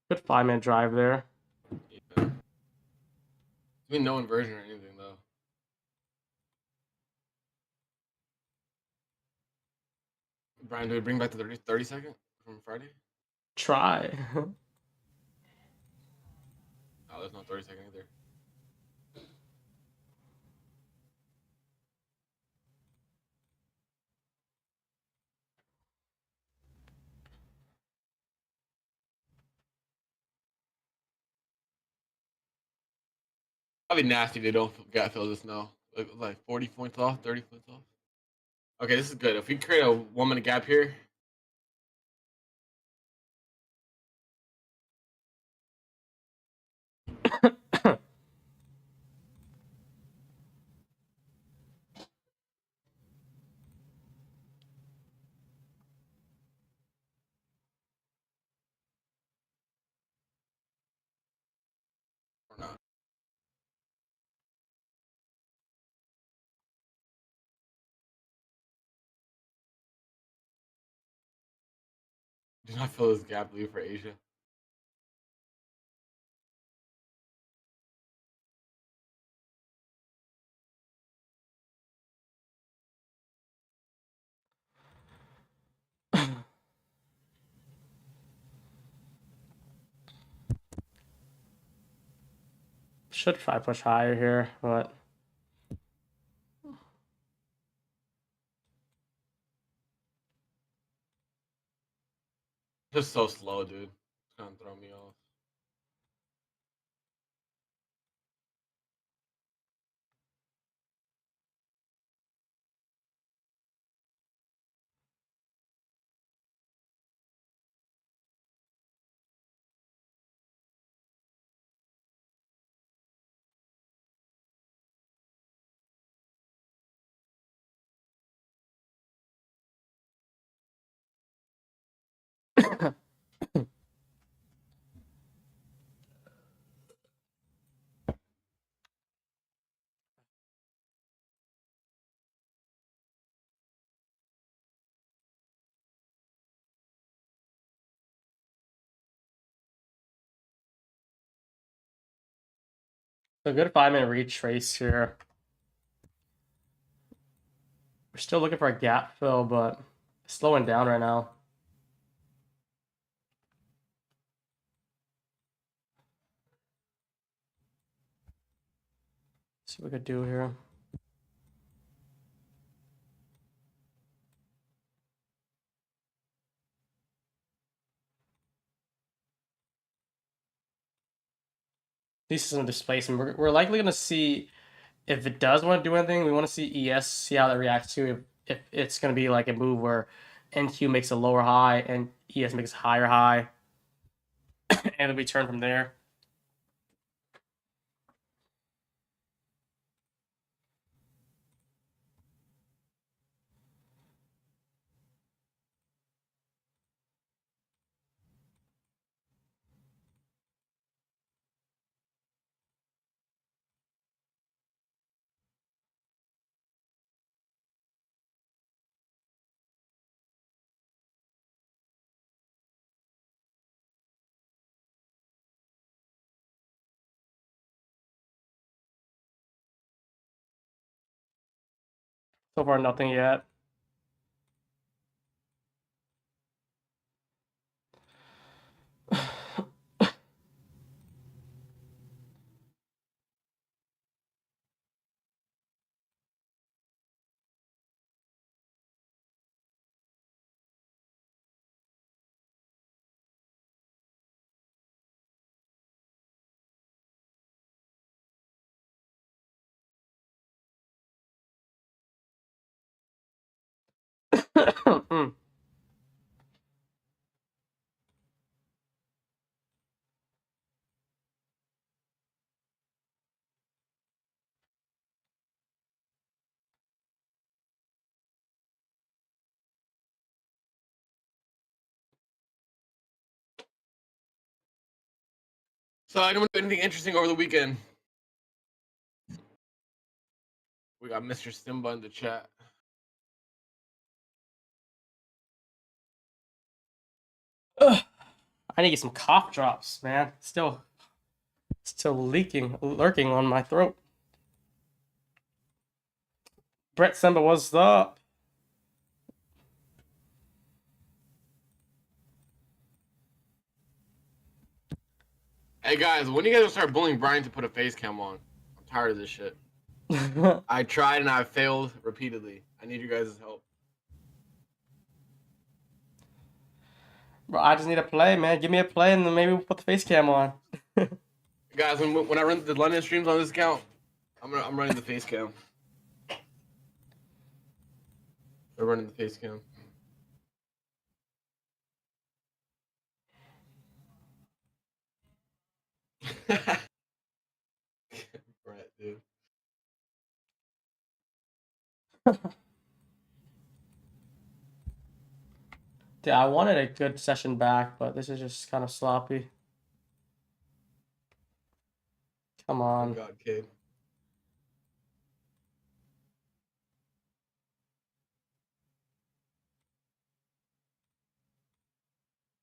Good 5 minute drive there. Yeah. I mean, no inversion or anything though. Brian, do we bring back the 30 second from Friday? Try. Oh, there's no 30 second either. Probably nasty. They don't got fill this now. Like 40 points off, 30 points off. Okay, this is good. If we create a 1 minute gap here, or not. Do not fill this gap. Leave for Asia. Should try push higher here, but Just so slow, dude. It's gonna throw me off. A good 5-minute retrace here. We're still looking for a gap fill, but slowing down right now. See what we could do here. These are some displacement. We're likely going to see if it does want to do anything. We want to see ES, see how that reacts to if it's going to be like a move where NQ makes a lower high and ES makes a higher high, and then we turn from there. So far, nothing yet. So I don't do anything interesting over the weekend. We got Mr. Simba in the chat. I need to get some cough drops, man. Still lurking on my throat. Brett Simba, what's up? Hey guys, when are you guys gonna start bullying Brian to put a face cam on? I'm tired of this shit. I tried and I failed repeatedly. I need you guys' help. Bro, I just need a play, man. Give me a play, and then maybe we'll put the face cam on. Guys, when I run the London streams on this account, I'm running the face cam. We're running the face cam. Right, dude. Dude, I wanted a good session back, but this is just kind of sloppy. Come on. Oh God, kid.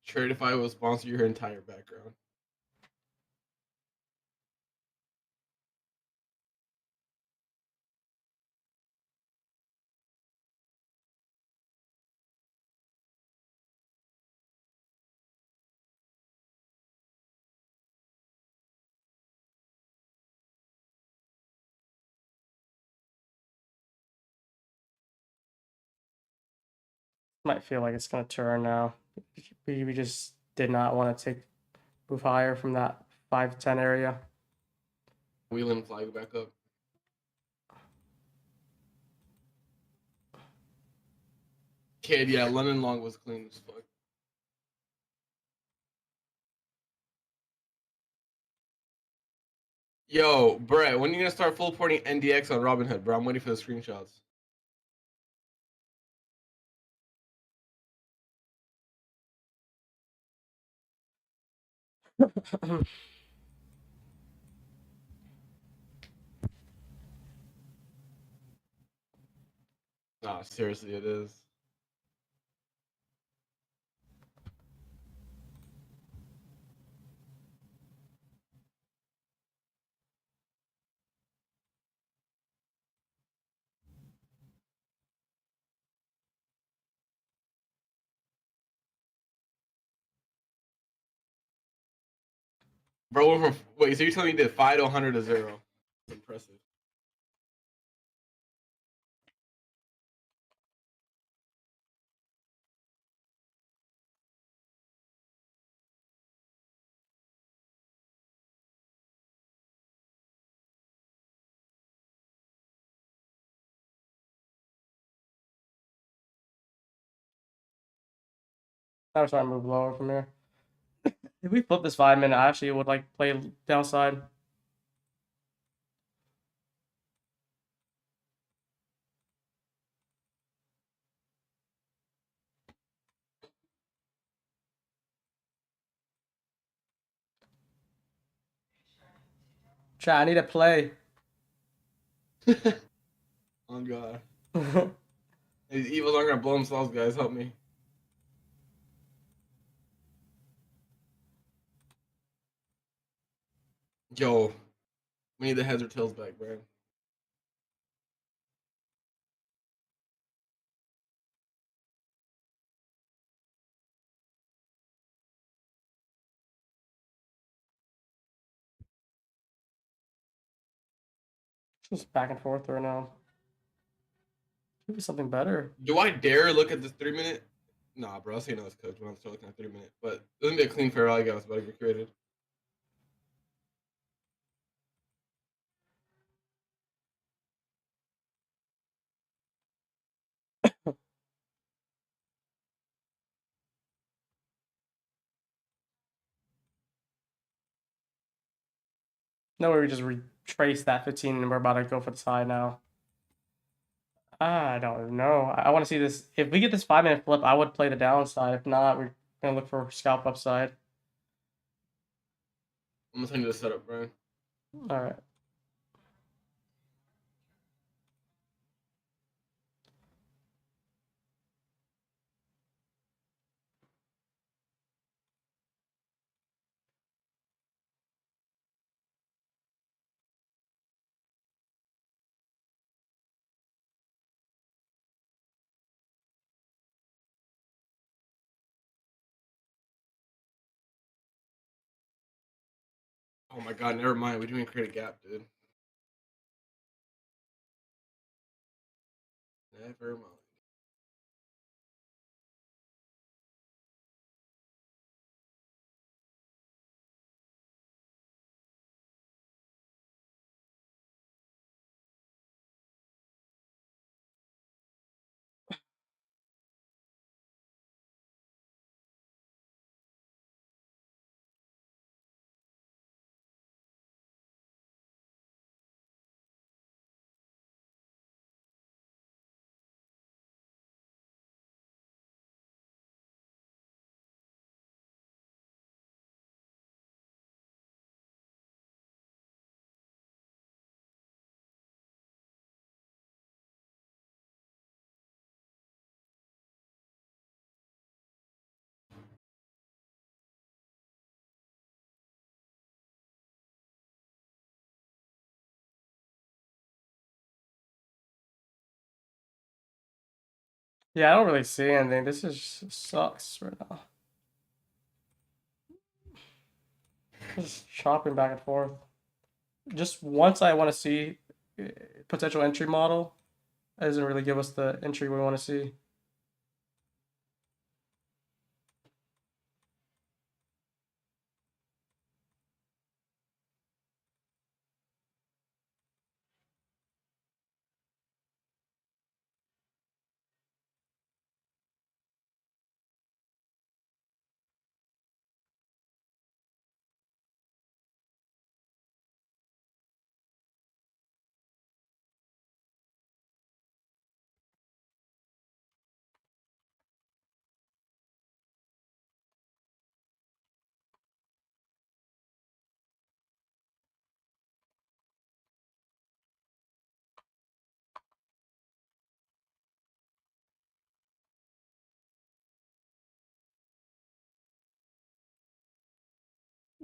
Tradify will sponsor your entire background. Might feel like it's gonna turn now. We just did not want to move higher from that 5-10 area. Wheel and flag back up. Kid, yeah, London long was clean as fuck. Yo, Brett, when are you gonna start full porting NDX on Robinhood, bro? I'm waiting for the screenshots. Nah, seriously, it is. Bro, wait, so you're telling me you did 5 to 100 to 0? That's impressive. I was trying to move lower from here. If we flip this 5 minute, I actually would like play downside. Chat, I need to play. Oh god. These evils aren't gonna blow themselves, guys. Help me. Yo, we need the heads or tails back, bro. Just back and forth right now. Maybe something better. Do I dare look at this 3 minute? Nah, bro. I'll say no, it's cooked when I'm still looking at 3 minute. But there's gonna be a clean fair value gap that's about to get created. No way we just retrace that 15 and we're about to go for the side now. I don't know. I want to see this. If we get this 5 minute flip, I would play the downside. If not, we're gonna look for scalp upside. I'm gonna send you the setup, bro. All right. Oh my god, never mind. We didn't even create a gap, dude. Never mind. Yeah, I don't really see anything. This is sucks right now. Just chopping back and forth. Just once I want to see potential entry model, it doesn't really give us the entry we want to see.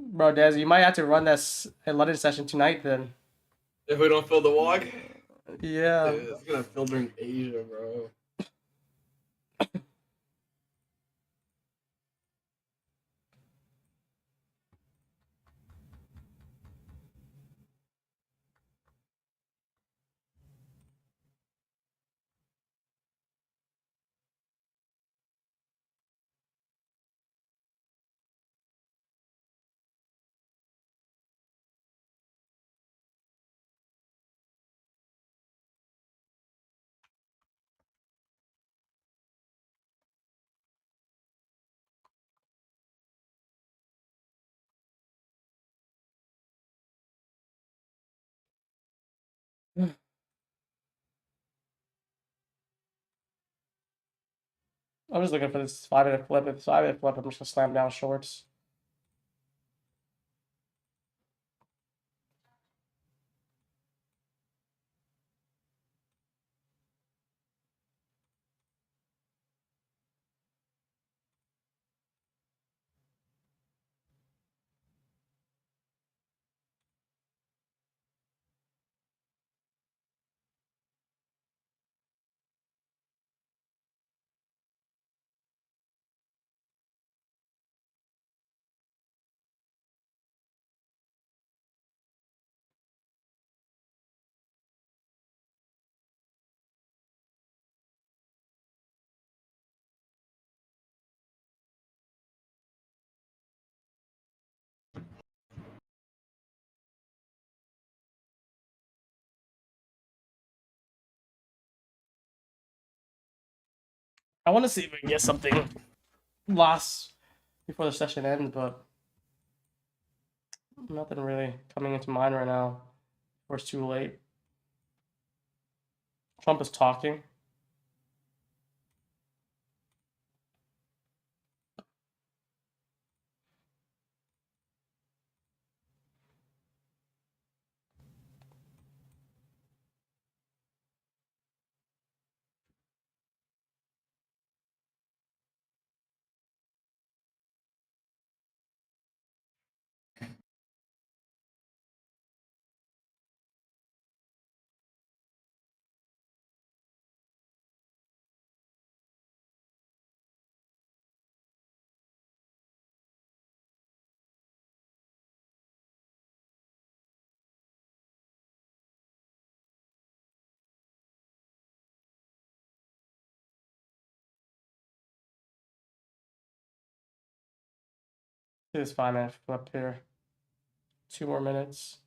Bro, Des, you might have to run this a London session tonight then. If we don't fill the walk, Yeah. it's gonna fill during Asia, bro. I'm just looking for this 5-minute flip. If it's 5-minute flip, I'm just gonna slam down shorts. I want to see if we can get something last before the session ends, but nothing really coming into mind right now. Or it's too late. Trump is talking. This 5-minute flip here. 2 more minutes.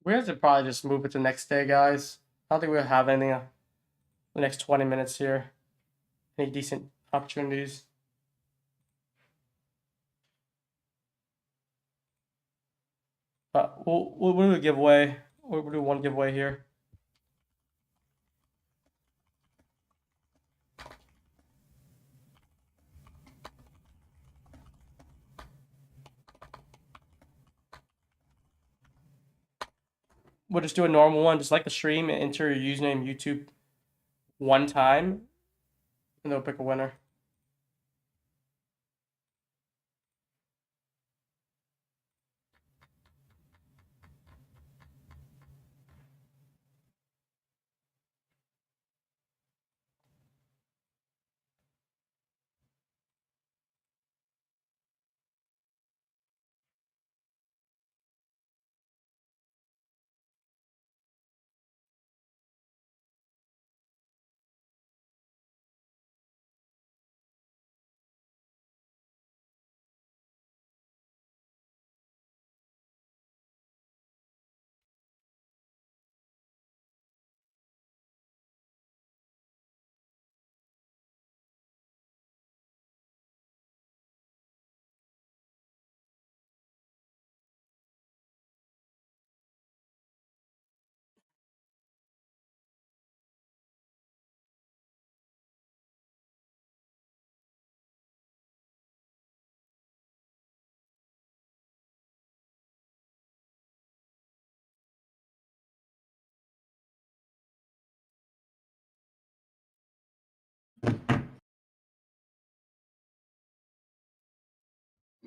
We have to probably just move it to next day, guys. I don't think we'll have anything the next 20 minutes here. Any decent opportunities. But we'll do a giveaway. We'll do one giveaway here. we'll just do a normal one, just like the stream, and enter your username YouTube one time, and they'll pick a winner.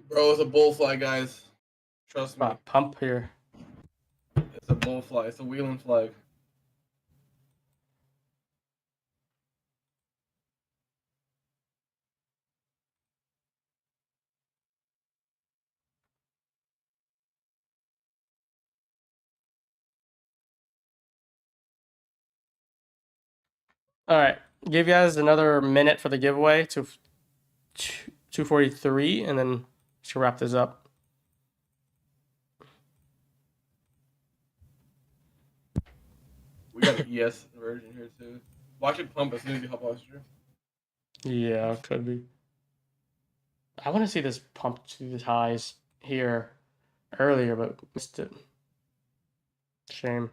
Bro, it's a bull fly, guys. Trust me. Pump here. It's a bull fly. It's a wheeling flag. All right, give you guys another minute for the giveaway to 2:43, and then to wrap this up. We got an ES version here too. Watch it pump as soon as you hop off stream. Yeah, could be. I want to see this pump to the highs here earlier, but missed it. Shame.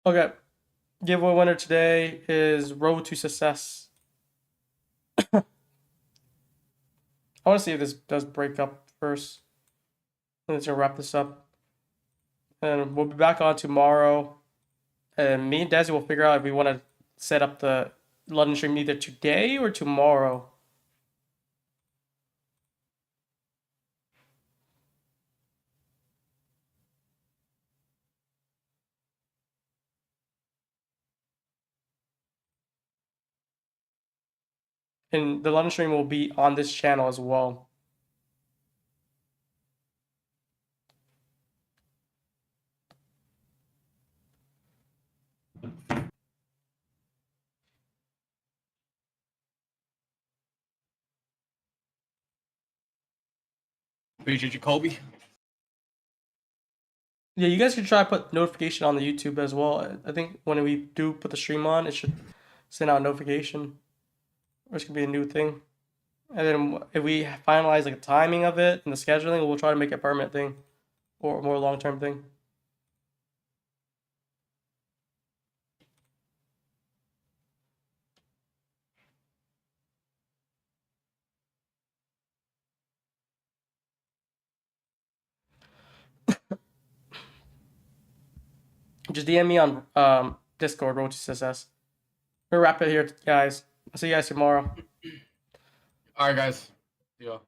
Okay, giveaway winner today is Road to Success. I want to see if this does break up first. Let's wrap this up. And we'll be back on tomorrow. And me and Desi will figure out if we want to set up the London stream either today or tomorrow. And the London stream will be on this channel as well. Appreciate you, Kobe. Yeah, you guys can try to put notification on the YouTube as well. I think when we do put the stream on, it should send out a notification. Or it's gonna be a new thing. And then if we finalize like the timing of it and the scheduling, we'll try to make it a permanent thing or a more long-term thing. Just DM me on Discord, Roach SSS. We'll wrap it here, guys. I'll see you guys tomorrow. All right, guys. See y'all.